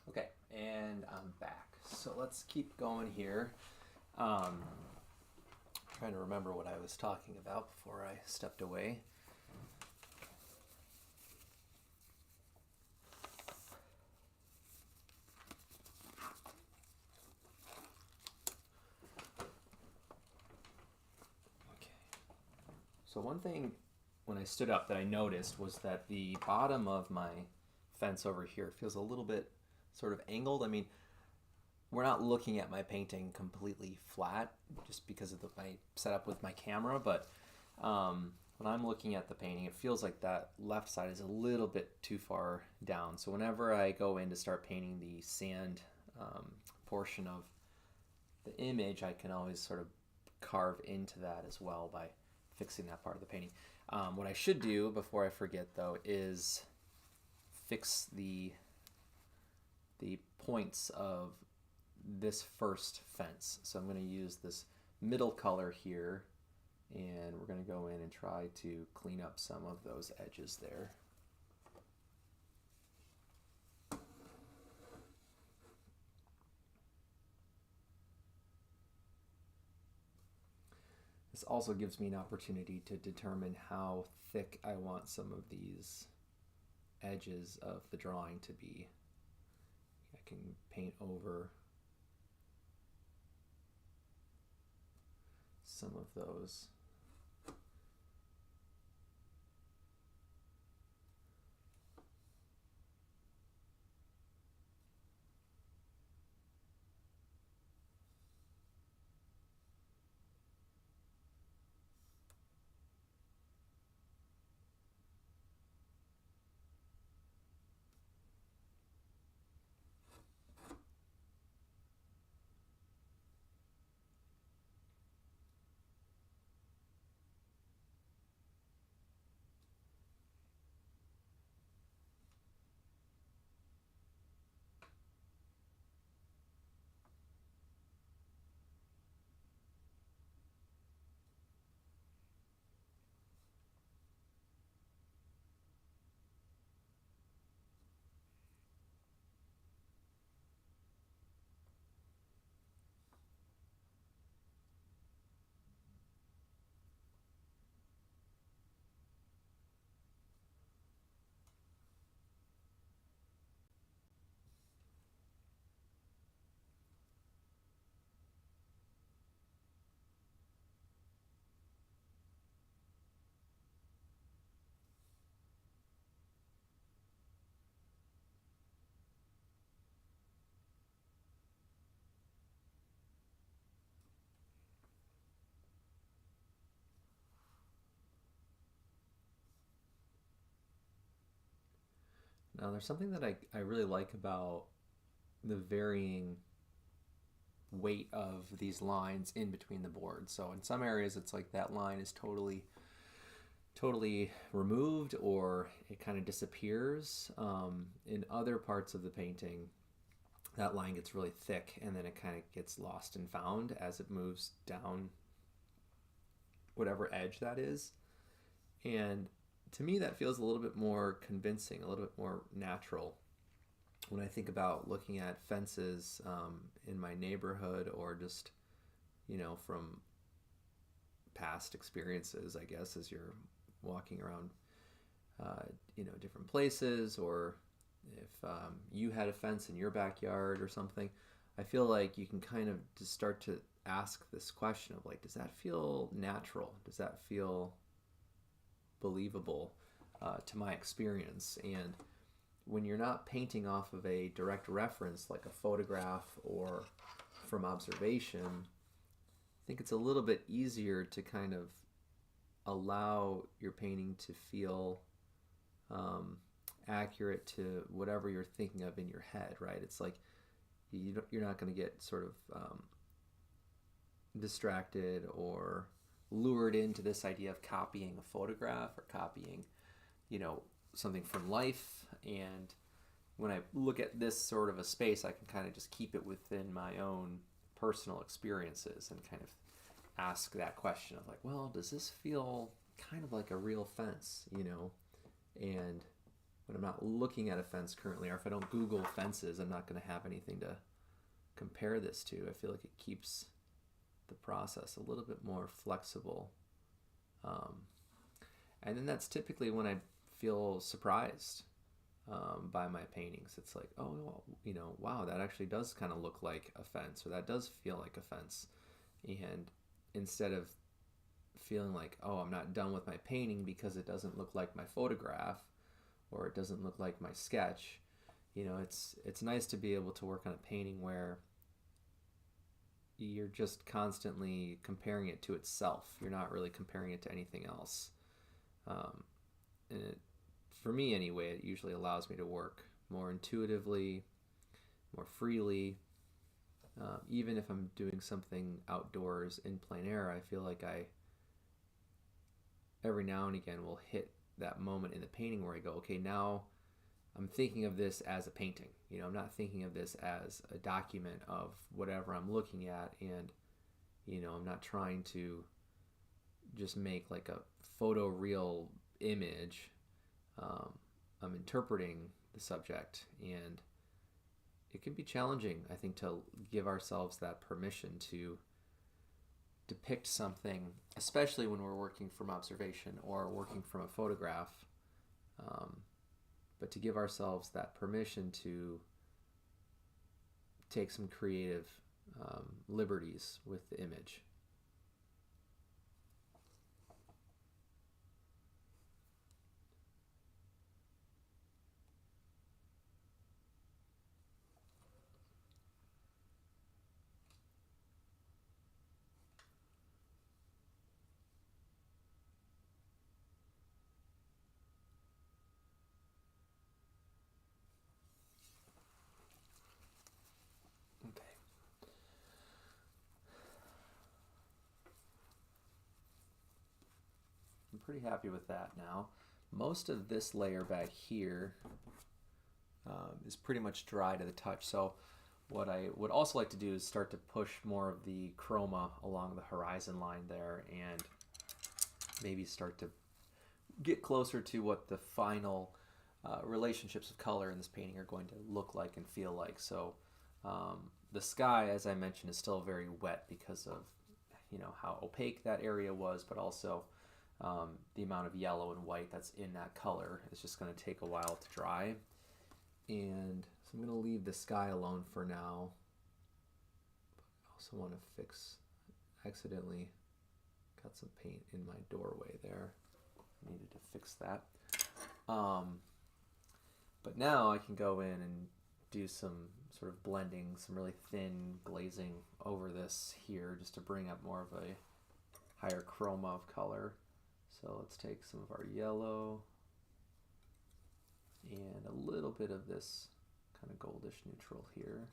Okay, and I'm back. So let's keep going here. Trying to remember what I was talking about before I stepped away. Okay. So one thing when I stood up that I noticed was that the bottom of my fence over here feels a little bit sort of angled. I mean, we're not looking at my painting completely flat just because of my setup with my camera, but when I'm looking at the painting, it feels like that left side is a little bit too far down. So whenever I go in to start painting the sand portion of the image, I can always sort of carve into that as well by fixing that part of the painting. What I should do before I forget, though, is fix the points of this first fence. So I'm going to use this middle color here, and we're going to go in and try to clean up some of those edges there. This also gives me an opportunity to determine how thick I want some of these edges of the drawing to be. I can paint over some of those. Now, there's something that I really like about the varying weight of these lines in between the boards. So in some areas, it's like that line is totally removed, or it kind of disappears. In other parts of the painting, that line gets really thick, and then it kind of gets lost and found as it moves down whatever edge that is. And to me, that feels a little bit more convincing, a little bit more natural when I think about looking at fences in my neighborhood, or just, from past experiences, I guess, as you're walking around, different places, or if you had a fence in your backyard or something. I feel like you can kind of just start to ask this question of, like, does that feel natural? Does that feel believable to my experience? And when you're not painting off of a direct reference like a photograph or from observation, I think it's a little bit easier to kind of allow your painting to feel accurate to whatever you're thinking of in your head, right? It's like you're not going to get sort of distracted or lured into this idea of copying a photograph or copying, something from life. And when I look at this sort of a space, I can kind of just keep it within my own personal experiences and kind of ask that question of, like, well, does this feel kind of like a real fence, And when I'm not looking at a fence currently, or if I don't Google fences, I'm not going to have anything to compare this to. I feel like it keeps the process a little bit more flexible. And then that's typically when I feel surprised by my paintings. It's like, oh, wow, that actually does kind of look like a fence, or that does feel like a fence. And instead of feeling like, oh, I'm not done with my painting because it doesn't look like my photograph, or it doesn't look like my sketch, it's nice to be able to work on a painting where you're just constantly comparing it to itself. You're not really comparing it to anything else. And for me anyway, it usually allows me to work more intuitively, more freely. Even if I'm doing something outdoors in plein air, I feel like I every now and again will hit that moment in the painting where I go, okay, now I'm thinking of this as a painting. I'm not thinking of this as a document of whatever I'm looking at, and I'm not trying to just make like a photoreal image. I'm interpreting the subject, and it can be challenging, I think, to give ourselves that permission to depict something, especially when we're working from observation or working from a photograph, but to give ourselves that permission to take some creative liberties with the image. I'm pretty happy with that now. Most of this layer back here is pretty much dry to the touch. So what I would also like to do is start to push more of the chroma along the horizon line there, and maybe start to get closer to what the final relationships of color in this painting are going to look like and feel like. So the sky, as I mentioned, is still very wet because of how opaque that area was, but also the amount of yellow and white that's in that color is just going to take a while to dry. And so I'm going to leave the sky alone for now. I also want to accidentally got some paint in my doorway there. Needed to fix that. But now I can go in and do some sort of blending, some really thin glazing over this here, just to bring up more of a higher chroma of color. So let's take some of our yellow and a little bit of this kind of goldish neutral here.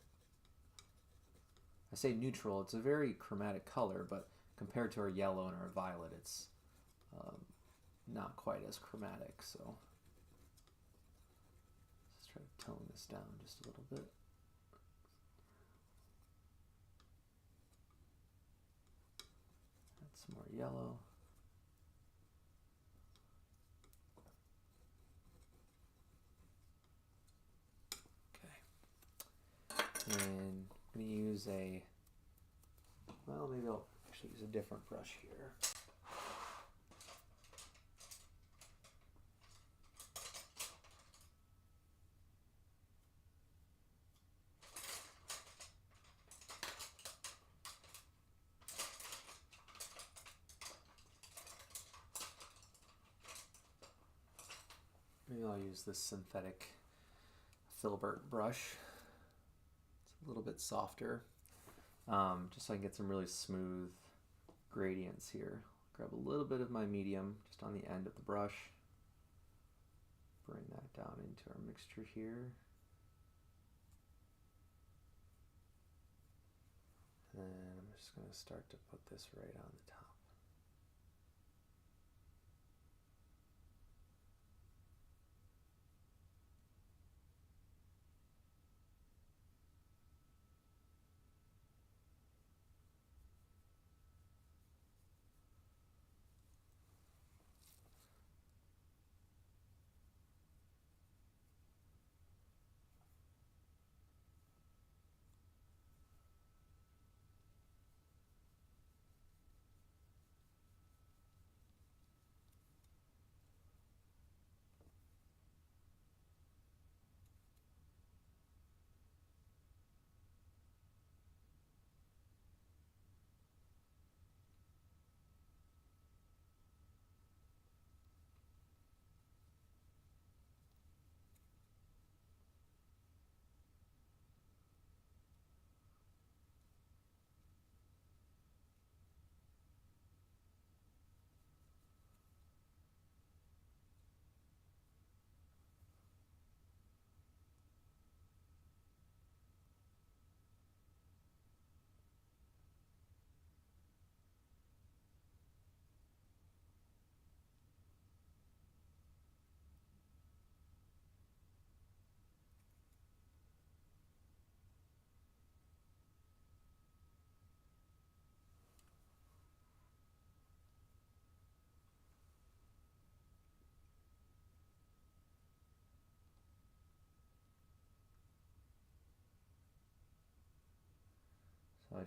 I say neutral, it's a very chromatic color, but compared to our yellow and our violet, it's not quite as chromatic. So let's try to tone this down just a little bit. Add some more yellow. And I'm going to use maybe I'll actually use a different brush here. Maybe I'll use this synthetic filbert brush. A little bit softer, just so I can get some really smooth gradients here. Grab a little bit of my medium just on the end of the brush, bring that down into our mixture here, and I'm just going to start to put this right on the top.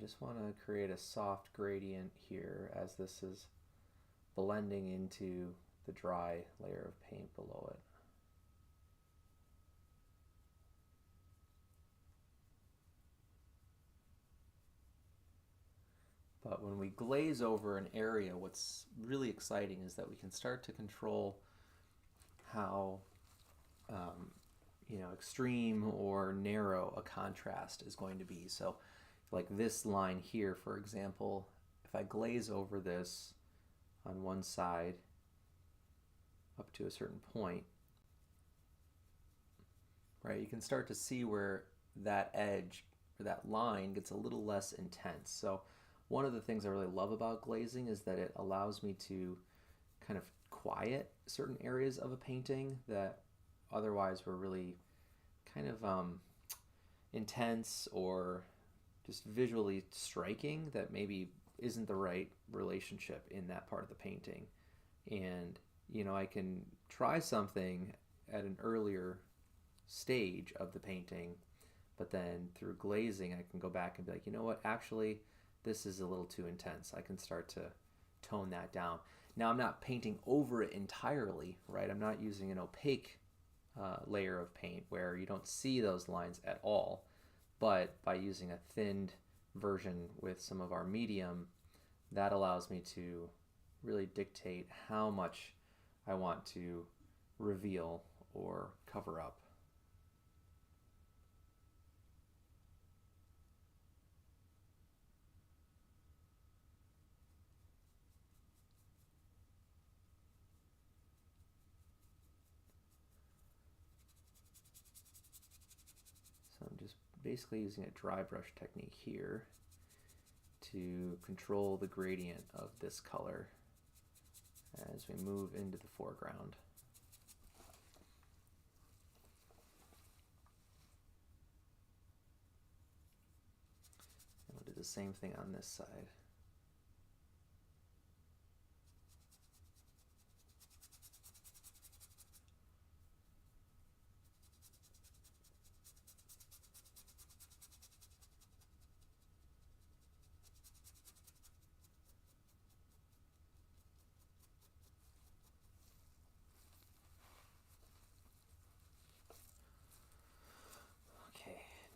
just want to create a soft gradient here as this is blending into the dry layer of paint below it. But when we glaze over an area, what's really exciting is that we can start to control how extreme or narrow a contrast is going to be. So like this line here, for example, if I glaze over this on one side up to a certain point, right, you can start to see where that edge or that line gets a little less intense. So one of the things I really love about glazing is that it allows me to kind of quiet certain areas of a painting that otherwise were really kind of intense or just visually striking, that maybe isn't the right relationship in that part of the painting. And I can try something at an earlier stage of the painting, but then through glazing I can go back and be like, you know what, actually this is a little too intense. I can start to tone that down. Now I'm not painting over it entirely, right? I'm not using an opaque layer of paint where you don't see those lines at all, but by using a thinned version with some of our medium, that allows me to really dictate how much I want to reveal or cover up. So I'm just basically using a dry brush technique here to control the gradient of this color as we move into the foreground. And we'll do the same thing on this side.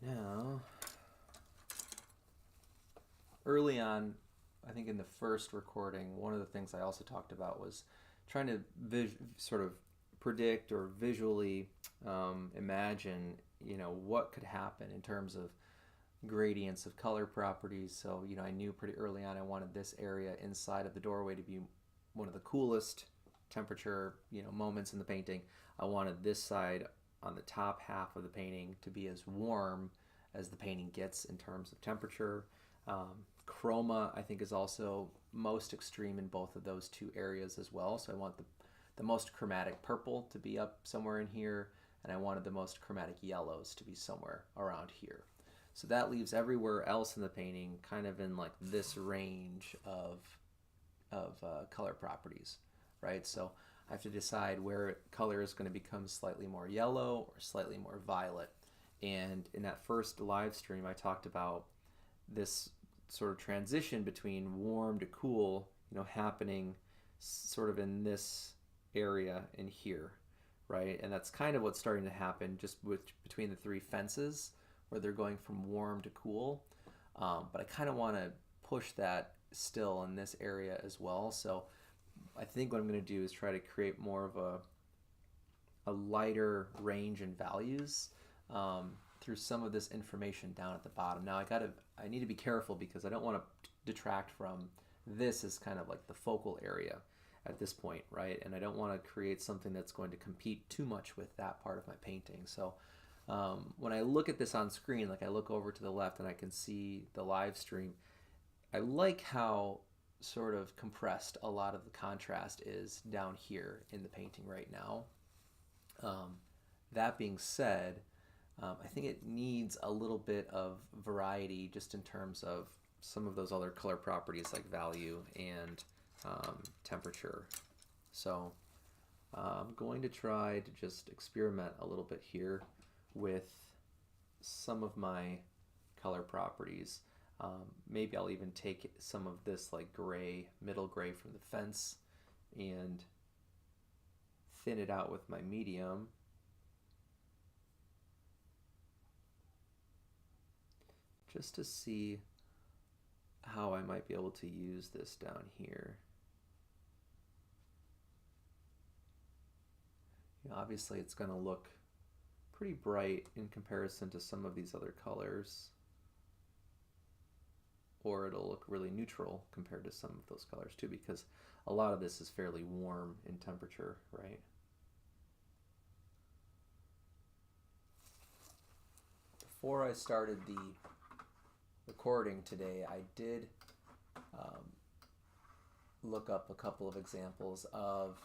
Now, early on, I think in the first recording, one of the things I also talked about was trying to sort of predict or visually imagine, what could happen in terms of gradients of color properties. So, I knew pretty early on I wanted this area inside of the doorway to be one of the coolest temperature, moments in the painting. I wanted this side on the top half of the painting to be as warm as the painting gets in terms of temperature. Chroma, I think, is also most extreme in both of those two areas as well. So I want the most chromatic purple to be up somewhere in here, and I wanted the most chromatic yellows to be somewhere around here. So that leaves everywhere else in the painting kind of in like this range of color properties, right? So I have to decide where color is going to become slightly more yellow or slightly more violet. And in that first live stream, I talked about this sort of transition between warm to cool, happening sort of in this area in here, right? And that's kind of what's starting to happen just between the three fences, where they're going from warm to cool. But I kind of want to push that still in this area as well. So I think what I'm going to do is try to create more of a lighter range in values through some of this information down at the bottom. Now I need to be careful because I don't want to detract from this as kind of like the focal area at this point, right? And I don't want to create something that's going to compete too much with that part of my painting. So when I look at this on screen, like I look over to the left and I can see the live stream, I like how sort of compressed a lot of the contrast is down here in the painting right now. That being said, I think it needs a little bit of variety just in terms of some of those other color properties like value and temperature. So I'm going to try to just experiment a little bit here with some of my color properties. Maybe I'll even take some of this like gray, middle gray from the fence and thin it out with my medium. Just to see how I might be able to use this down here. You know, obviously it's going to look pretty bright in comparison to some of these other colors, or it'll look really neutral compared to some of those colors too, because a lot of this is fairly warm in temperature, right? Before I started the recording today, I did look up a couple of examples of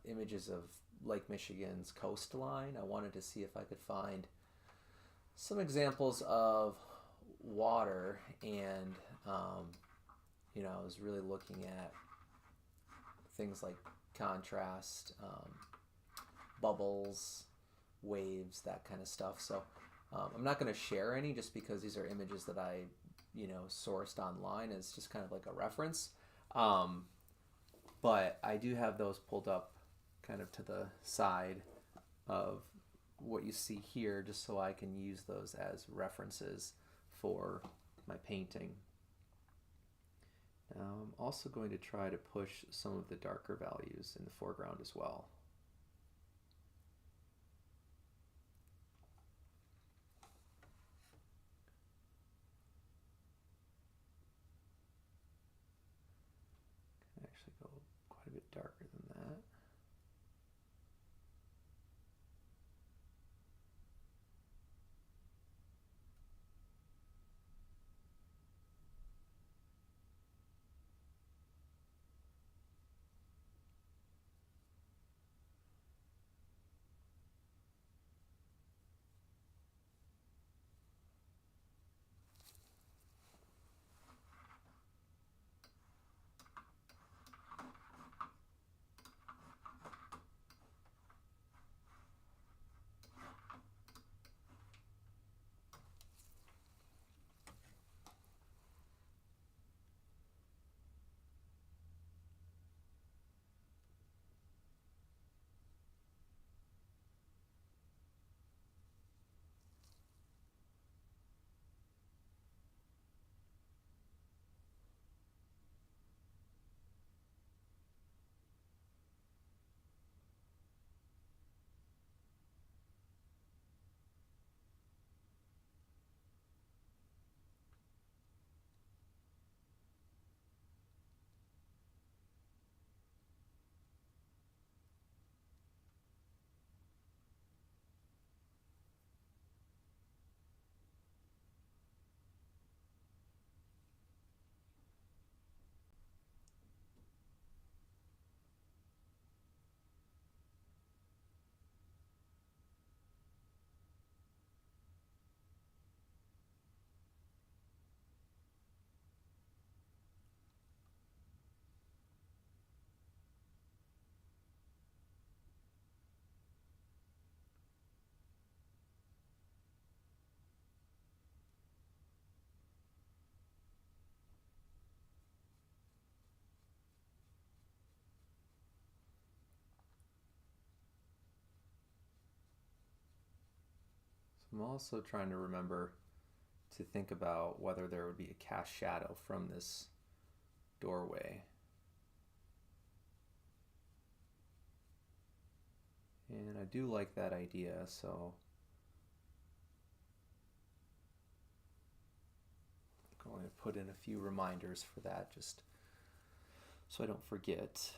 images of Lake Michigan's coastline. I wanted to see if I could find some examples of water, and you know, I was really looking at things like contrast, bubbles, waves, that kind of stuff. So I'm not going to share any just because these are images that I, you know, sourced online as just kind of like a reference. But I do have those pulled up kind of to the side of what you see here, just so I can use those as references for my painting. Now I'm also going to try to push some of the darker values in the foreground as well. Can actually go quite a bit darker than that. I'm also trying to remember to think about whether there would be a cast shadow from this doorway. And I do like that idea, so I'm going to put in a few reminders for that just so I don't forget.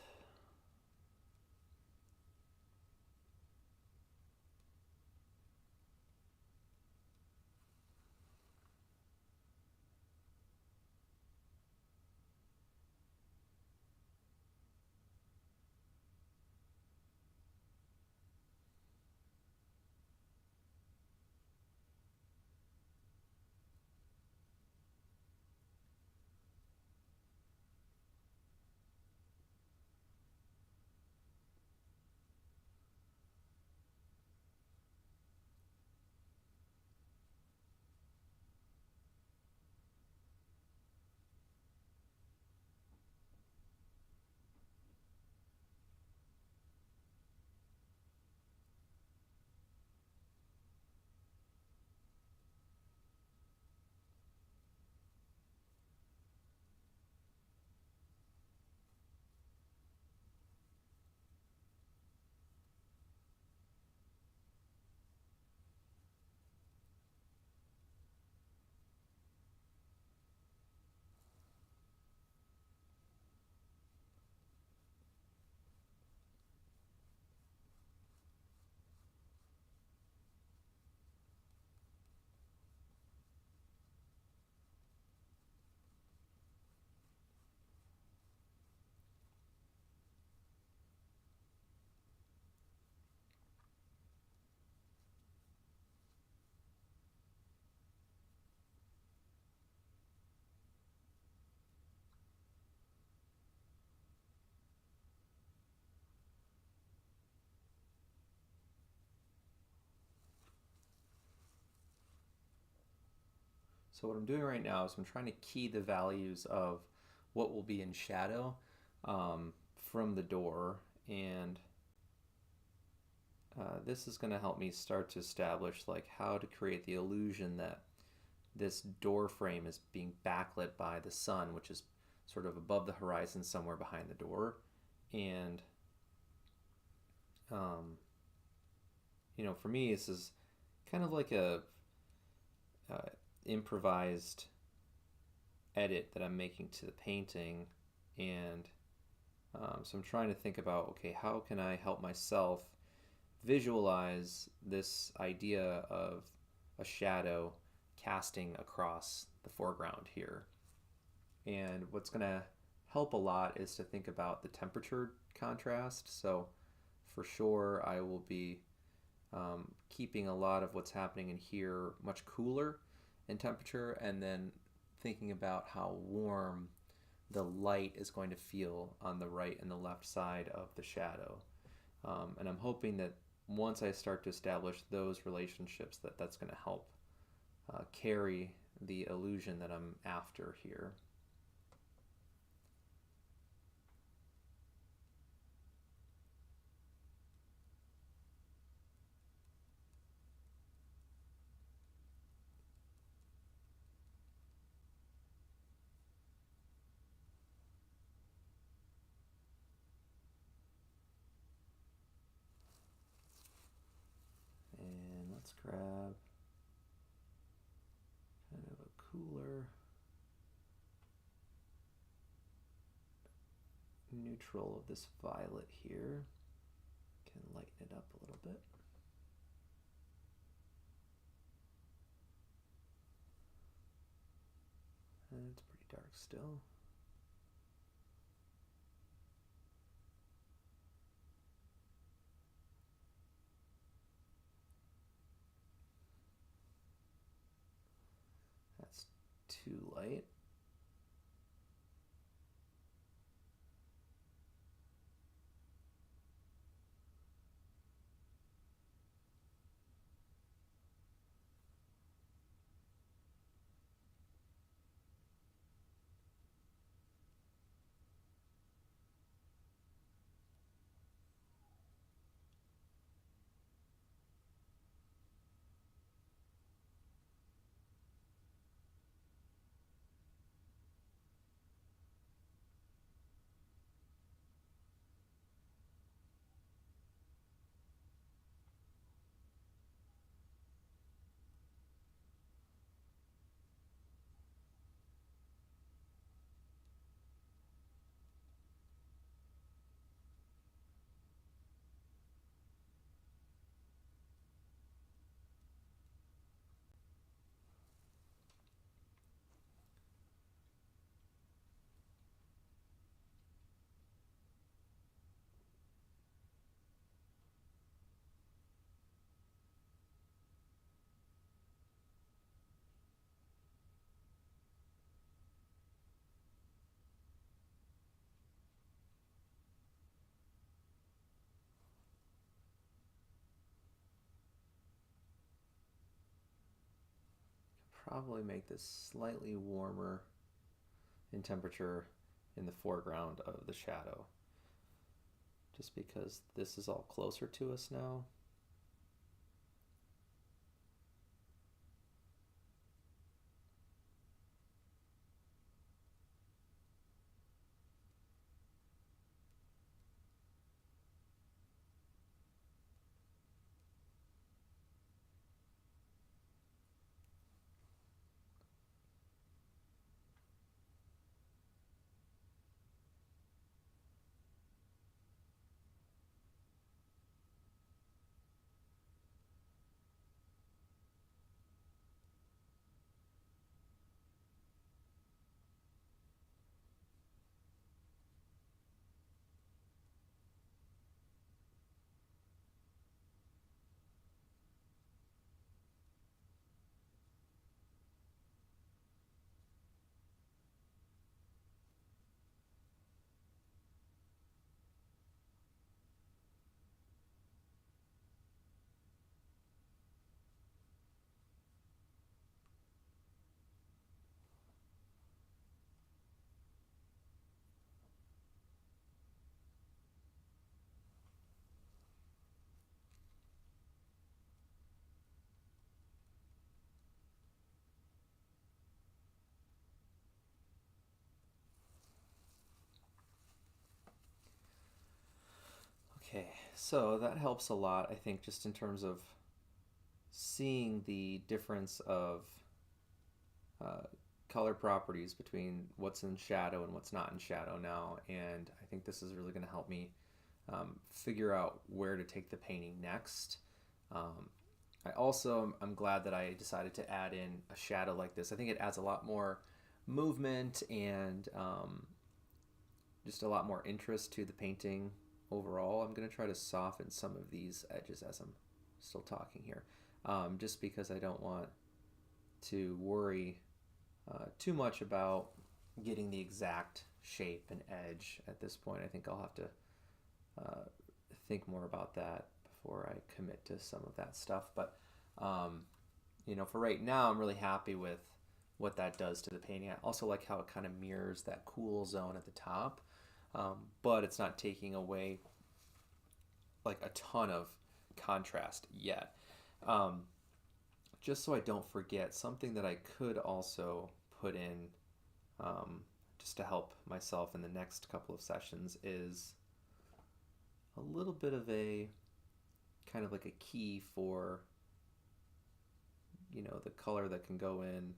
So what I'm doing right now is I'm trying to key the values of what will be in shadow from the door, and this is going to help me start to establish like how to create the illusion that this door frame is being backlit by the sun, which is sort of above the horizon somewhere behind the door. And for me, this is kind of like a improvised edit that I'm making to the painting, and so I'm trying to think about, okay, how can I help myself visualize this idea of a shadow casting across the foreground here. And what's going to help a lot is to think about the temperature contrast. So for sure I will be keeping a lot of what's happening in here much cooler in temperature, and then thinking about how warm the light is going to feel on the right and the left side of the shadow. And I'm hoping that once I start to establish those relationships, that's going to help carry the illusion that I'm after here. And let's grab kind of a cooler neutral of this violet here. Can lighten it up a little bit. And it's pretty dark still. That's too light. Probably make this slightly warmer in temperature in the foreground of the shadow, just because this is all closer to us now. Okay, so that helps a lot, I think, just in terms of seeing the difference of uh, color properties between what's in shadow and what's not in shadow now. And I think this is really going to help me figure out where to take the painting next. Um, I also I'm glad that I decided to add in a shadow like this. I think it adds a lot more movement and just a lot more interest to the painting overall. I'm going to try to soften some of these edges as I'm still talking here, just because I don't want to worry too much about getting the exact shape and edge at this point. I think I'll have to uh, think more about that before I commit to some of that stuff. But um, for right now, I'm really happy with what that does to the painting. I also like how it kind of mirrors that cool zone at the top, but it's not taking away like a ton of contrast yet. Um, just so I don't forget, something that I could also put in um, just to help myself in the next couple of sessions is a little bit of a kind of like a key for the color that can go in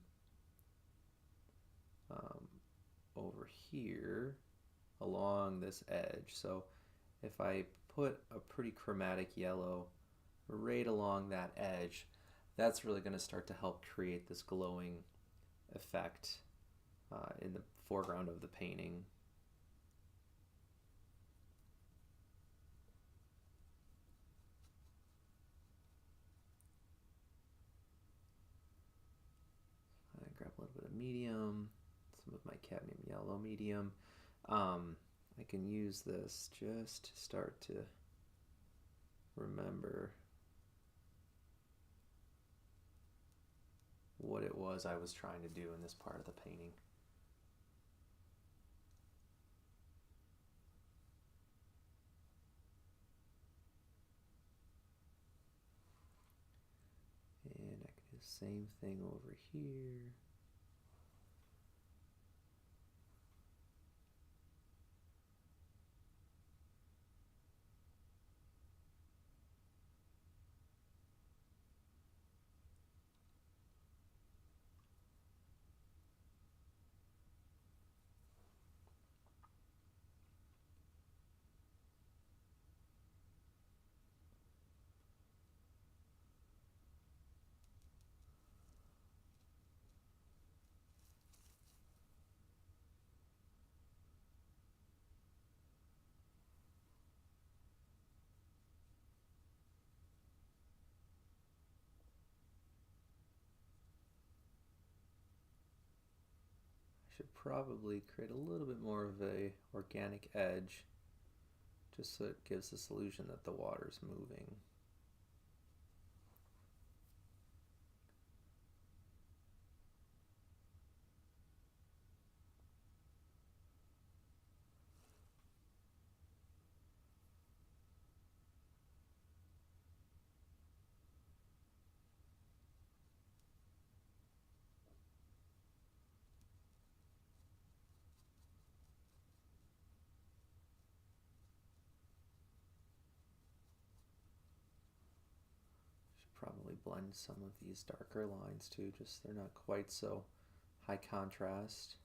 um, over here along this edge. So if I put a pretty chromatic yellow right along that edge, that's really going to start to help create this glowing effect in the foreground of the painting. I grab a little bit of medium, some of my cadmium yellow medium. I can use this just to start to remember what it was I was trying to do in this part of the painting. And I can do the same thing over here. Should probably create a little bit more of a organic edge just so it gives this illusion that the water's moving. Probably blend some of these darker lines too, just they're not quite so high contrast.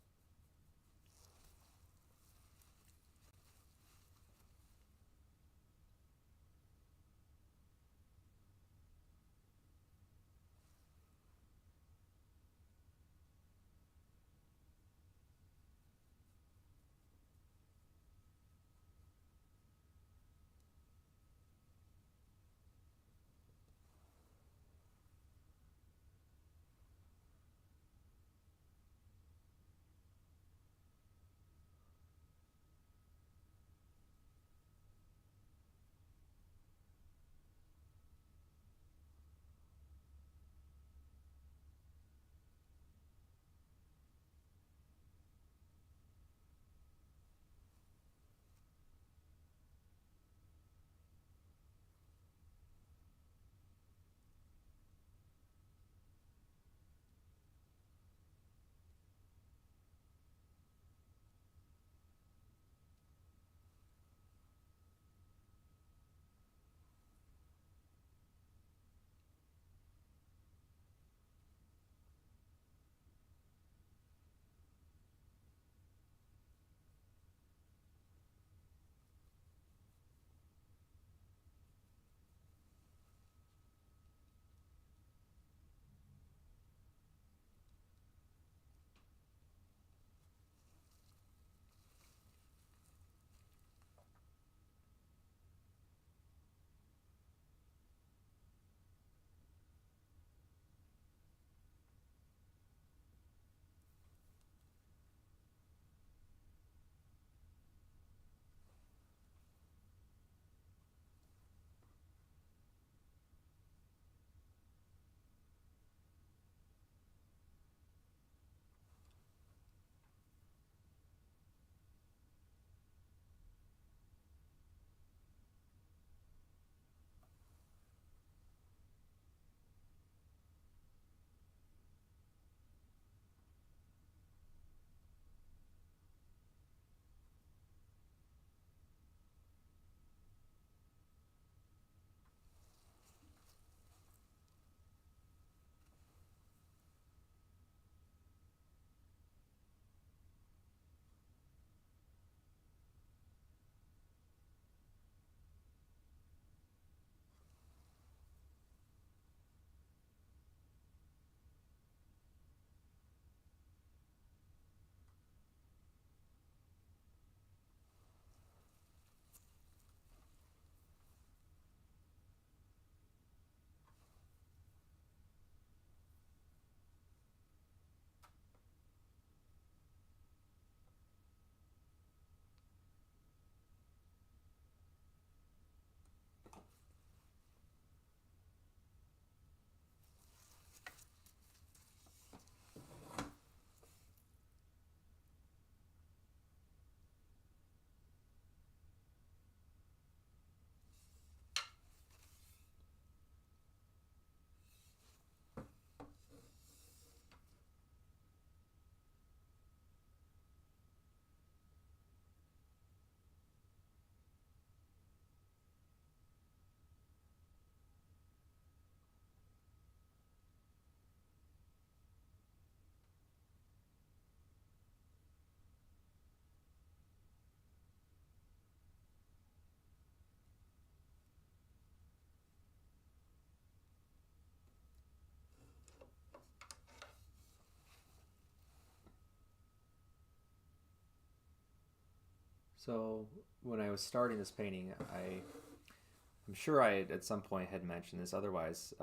So when I was starting this painting, I'm sure I at some point had mentioned this. Otherwise,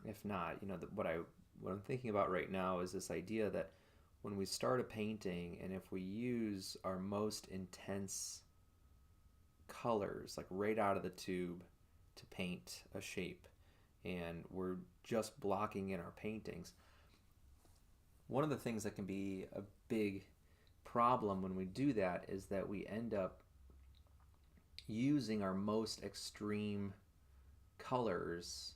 if not, what I'm thinking about right now is this idea that when we start a painting, and if we use our most intense colors, like right out of the tube, to paint a shape, and we're just blocking in our paintings, one of the things that can be a big problem when we do that is that we end up using our most extreme colors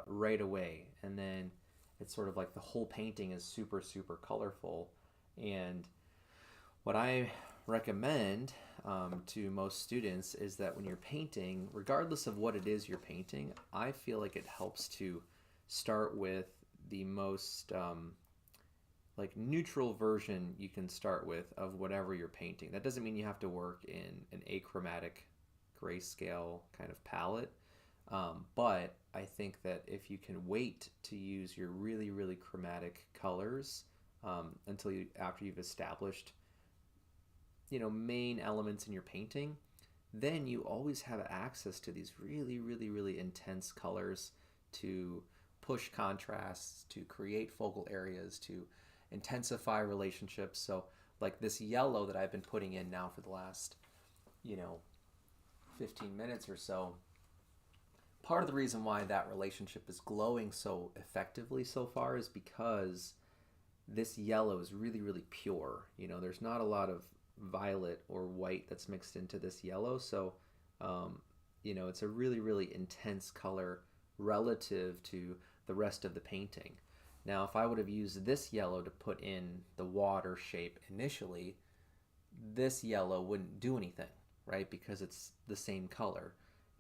right away, and then it's sort of like the whole painting is super super colorful. And what I recommend to most students is that when you're painting, regardless of what it is you're painting, I feel like it helps to start with the most like neutral version you can start with of whatever you're painting. That doesn't mean you have to work in an achromatic grayscale kind of palette. But I think that if you can wait to use your really, really chromatic colors until after you've established, main elements in your painting, then you always have access to these really, really, really intense colors to push contrasts, to create focal areas, to intensify relationships. So, like this yellow that I've been putting in now for the last, 15 minutes or so, part of the reason why that relationship is glowing so effectively so far is because this yellow is really, really pure. There's not a lot of violet or white that's mixed into this yellow. So, it's a really, really intense color relative to the rest of the painting. Now, if I would have used this yellow to put in the water shape initially, this yellow wouldn't do anything, right? Because it's the same color.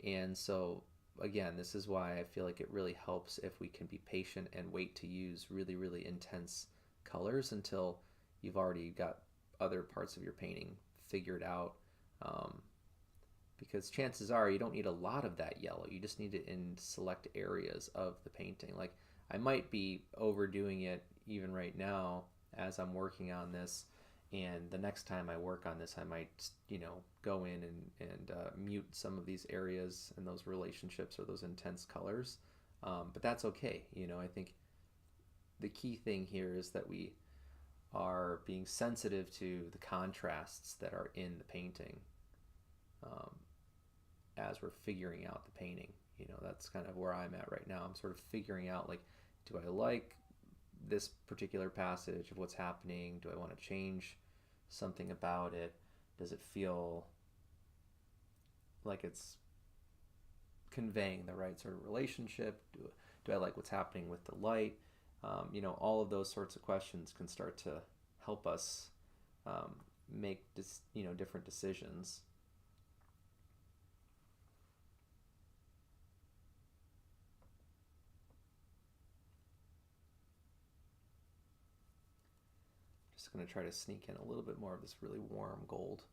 And so, again, this is why I feel like it really helps if we can be patient and wait to use really, really intense colors until you've already got other parts of your painting figured out. Because chances are you don't need a lot of that yellow. You just need it in select areas of the painting. Like, I might be overdoing it even right now as I'm working on this, and the next time I work on this I might go in and mute some of these areas and those relationships or those intense colors, but that's okay. I think the key thing here is that we are being sensitive to the contrasts that are in the painting um, as we're figuring out the painting. That's kind of where I'm at right now. I'm sort of figuring out, like, do I like this particular passage of what's happening? Do I want to change something about it? Does it feel like it's conveying the right sort of relationship? Do I like what's happening with the light? All of those sorts of questions can start to help us make different decisions. Just going to try to sneak in a little bit more of this really warm gold.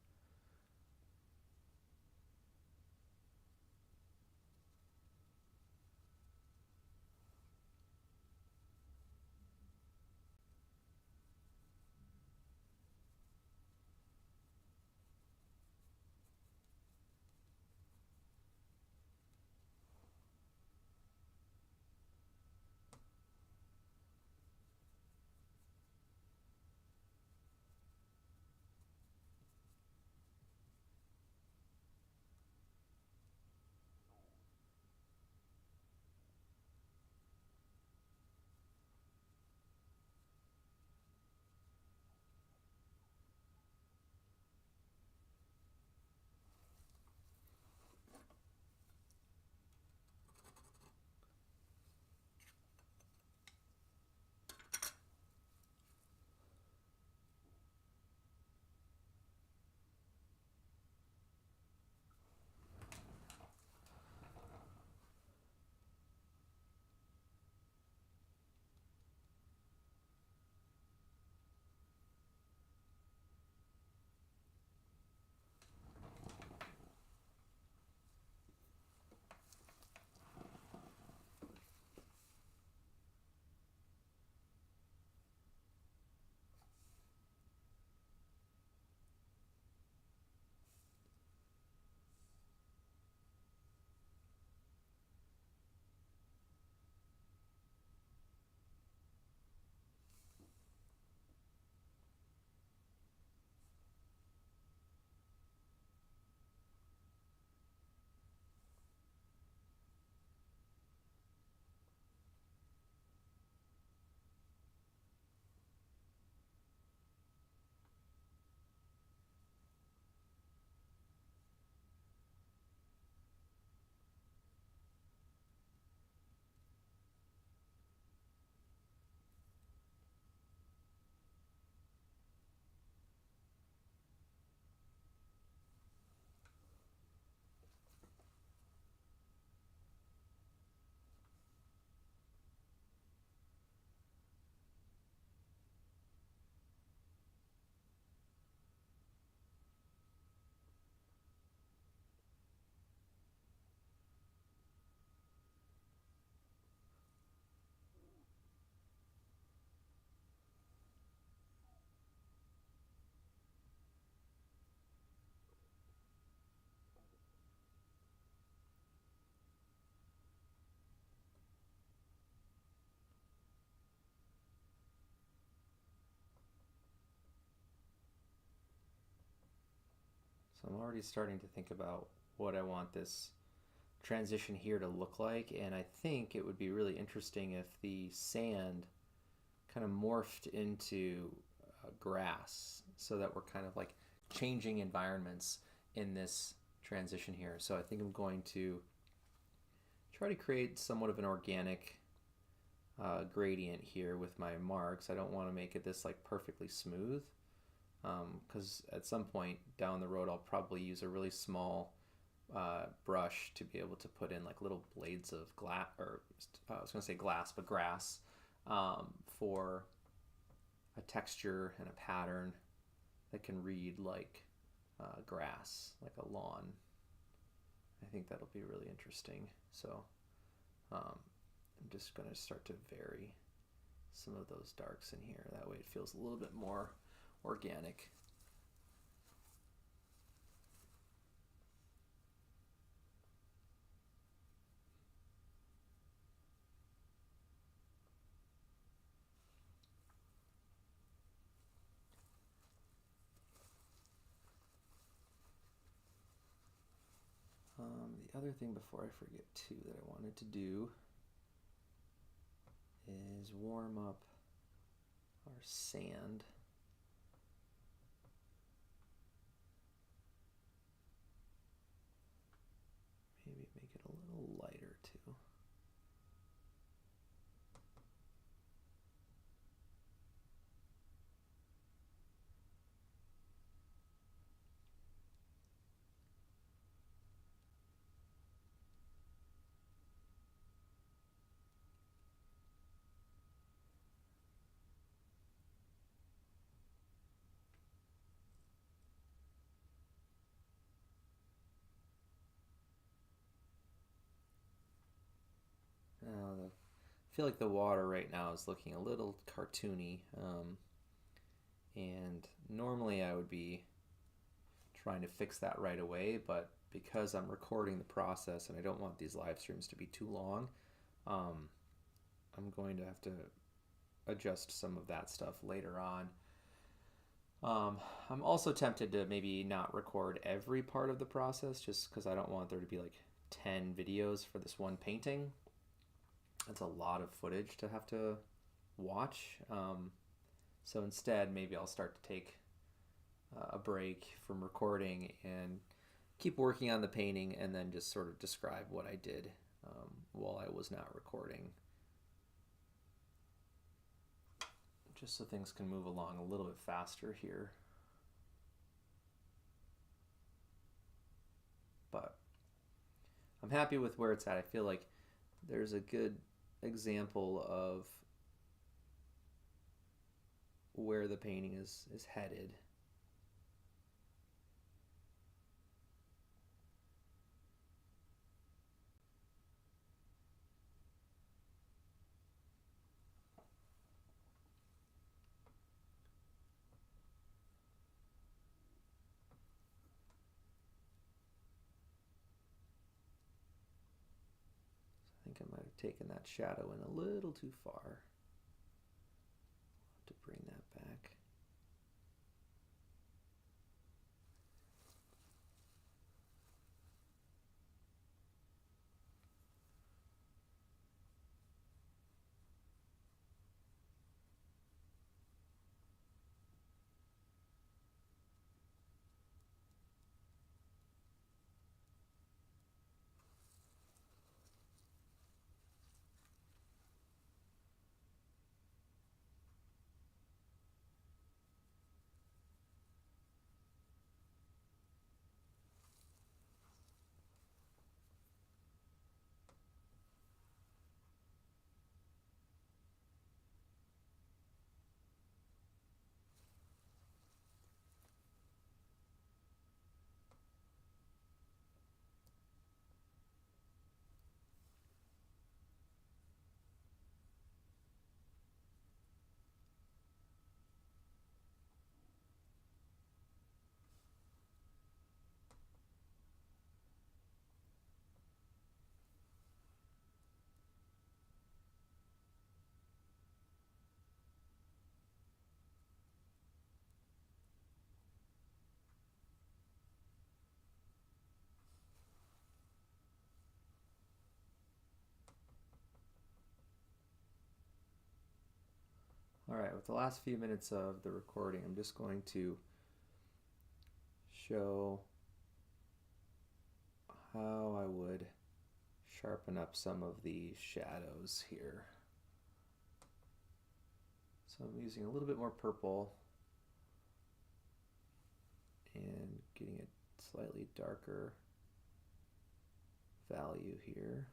So I'm already starting to think about what I want this transition here to look like, and I think it would be really interesting if the sand kind of morphed into grass, so that we're kind of like changing environments in this transition here. So I think I'm going to try to create somewhat of an organic gradient here with my marks. I don't want to make it this like perfectly smooth, because at some point down the road I'll probably use a really small brush to be able to put in like little blades of glass, or I was going to say glass, but grass, for a texture and a pattern that can read like grass, like a lawn. I think that'll be really interesting. So I'm just going to start to vary some of those darks in here. That way it feels a little bit more organic. The other thing before I forget too that I wanted to do is warm up our sand. Maybe make it a little lighter too. I feel like the water right now is looking a little cartoony, and normally I would be trying to fix that right away, but because I'm recording the process and I don't want these live streams to be too long, I'm going to have to adjust some of that stuff later on. I'm also tempted to maybe not record every part of the process, just because I don't want there to be like 10 videos for this one painting. That's a lot of footage to have to watch. So instead, maybe I'll start to take a break from recording and keep working on the painting, and then just sort of describe what I did while I was not recording, just so things can move along a little bit faster here. But I'm happy with where it's at. I feel like there's a good example of where the painting is headed. I think I might have taken that shadow in a little too far. I'll have to bring that back. All right, with the last few minutes of the recording, I'm just going to show how I would sharpen up some of the shadows here. So I'm using a little bit more purple and getting a slightly darker value here.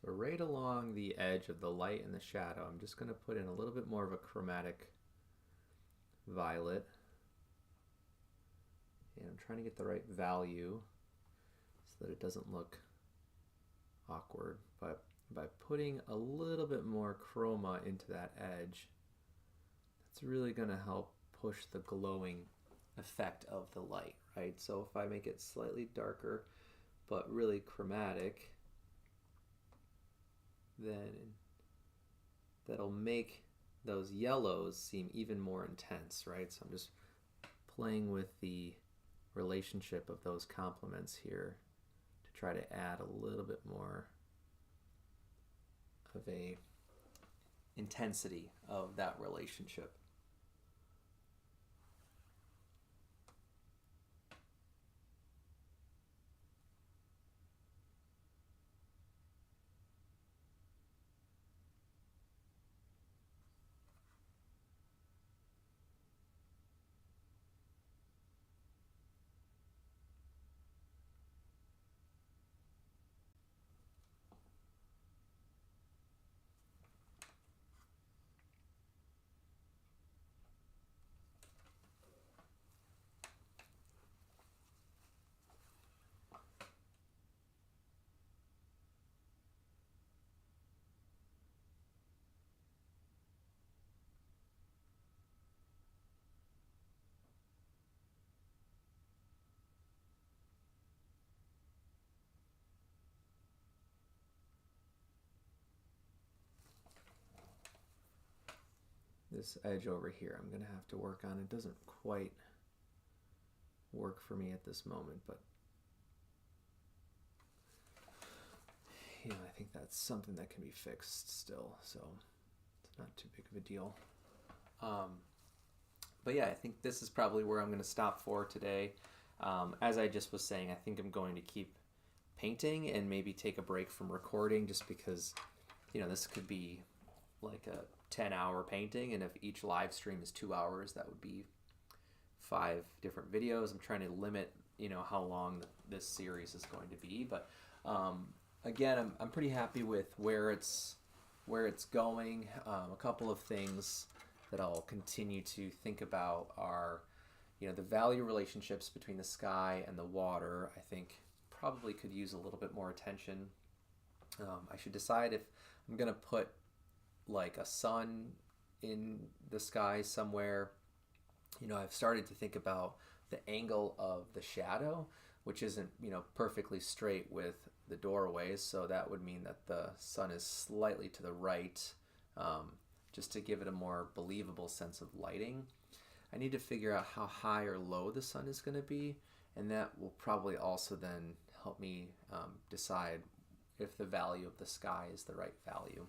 So right along the edge of the light and the shadow, I'm just going to put in a little bit more of a chromatic violet. And I'm trying to get the right value so that it doesn't look awkward. But by putting a little bit more chroma into that edge, that's really going to help push the glowing effect of the light, right? So if I make it slightly darker but really chromatic, then that'll make those yellows seem even more intense, right? So I'm just playing with the relationship of those complements here to try to add a little bit more of a intensity of that relationship. This edge over here I'm going to have to work on. It doesn't quite work for me at this moment, but you know, I think that's something that can be fixed still, so it's not too big of a deal. But yeah, I think this is probably where I'm going to stop for today. As I just was saying, I think I'm going to keep painting and maybe take a break from recording, just because, you know, this could be like a 10-hour painting, and if each live stream is 2 hours, that would be 5 different videos. I'm trying to limit, you know, how long this series is going to be, but again, I'm pretty happy with where it's going. A couple of things that I'll continue to think about are, you know, the value relationships between the sky and the water. I think probably could use a little bit more attention. I should decide if I'm gonna put like a sun in the sky somewhere. You know, I've started to think about the angle of the shadow, which isn't, you know, perfectly straight with the doorways, so that would mean that the sun is slightly to the right, just to give it a more believable sense of lighting. I need to figure out how high or low the sun is going to be, and that will probably also then help me decide if the value of the sky is the right value.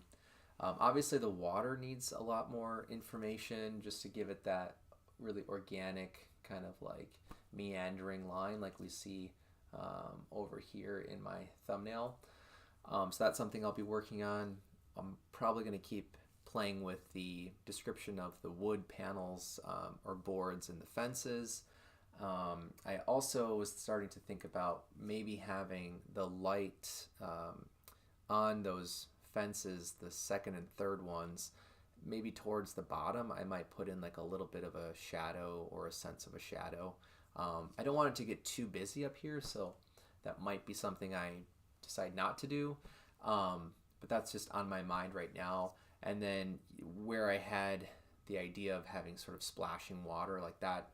Obviously the water needs a lot more information just to give it that really organic kind of like meandering line like we see over here in my thumbnail. So that's something I'll be working on. I'm probably going to keep playing with the description of the wood panels or boards in the fences. I also was starting to think about maybe having the light on those fences, the second and third ones, maybe towards the bottom. I might put in like a little bit of a shadow or a sense of a shadow. I don't want it to get too busy up here, so that might be something I decide not to do. But that's just on my mind right now. And then where I had the idea of having sort of splashing water like that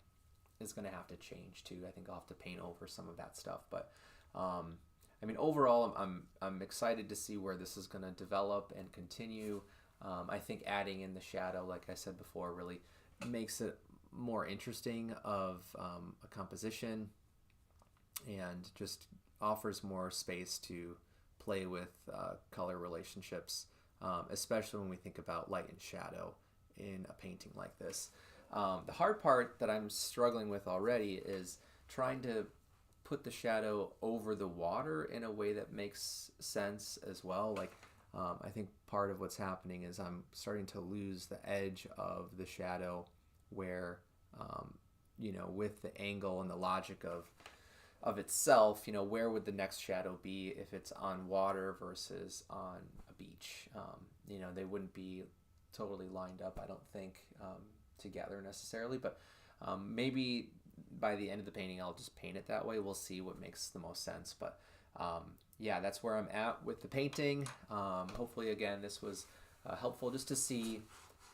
is going to have to change too. I think I'll have to paint over some of that stuff. But I mean, overall, I'm excited to see where this is going to develop and continue. I think adding in the shadow, like I said before, really makes it more interesting of a composition, and just offers more space to play with color relationships, especially when we think about light and shadow in a painting like this. The hard part that I'm struggling with already is trying to put the shadow over the water in a way that makes sense as well. Like I think part of what's happening is I'm starting to lose the edge of the shadow where, you know, with the angle and the logic of itself, you know, where would the next shadow be if it's on water versus on a beach? You know, they wouldn't be totally lined up, I don't think, together necessarily, but maybe by the end of the painting I'll just paint it that way. We'll see what makes the most sense, but yeah, that's where I'm at with the painting. Hopefully, again, this was helpful just to see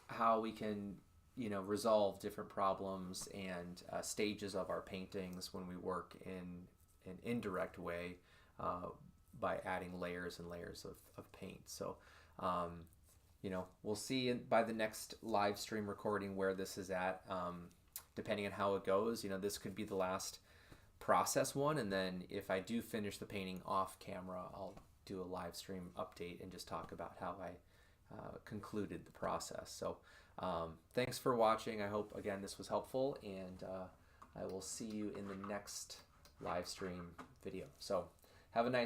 how we can, you know, resolve different problems and stages of our paintings when we work in an indirect way by adding layers and layers of paint. So, you know, we'll see by the next live stream recording where this is at. Depending on how it goes, you know, this could be the last process one, and then if I do finish the painting off camera, I'll do a live stream update and just talk about how I concluded the process. So thanks for watching. I hope, again, this was helpful, and I will see you in the next live stream video. So have a nice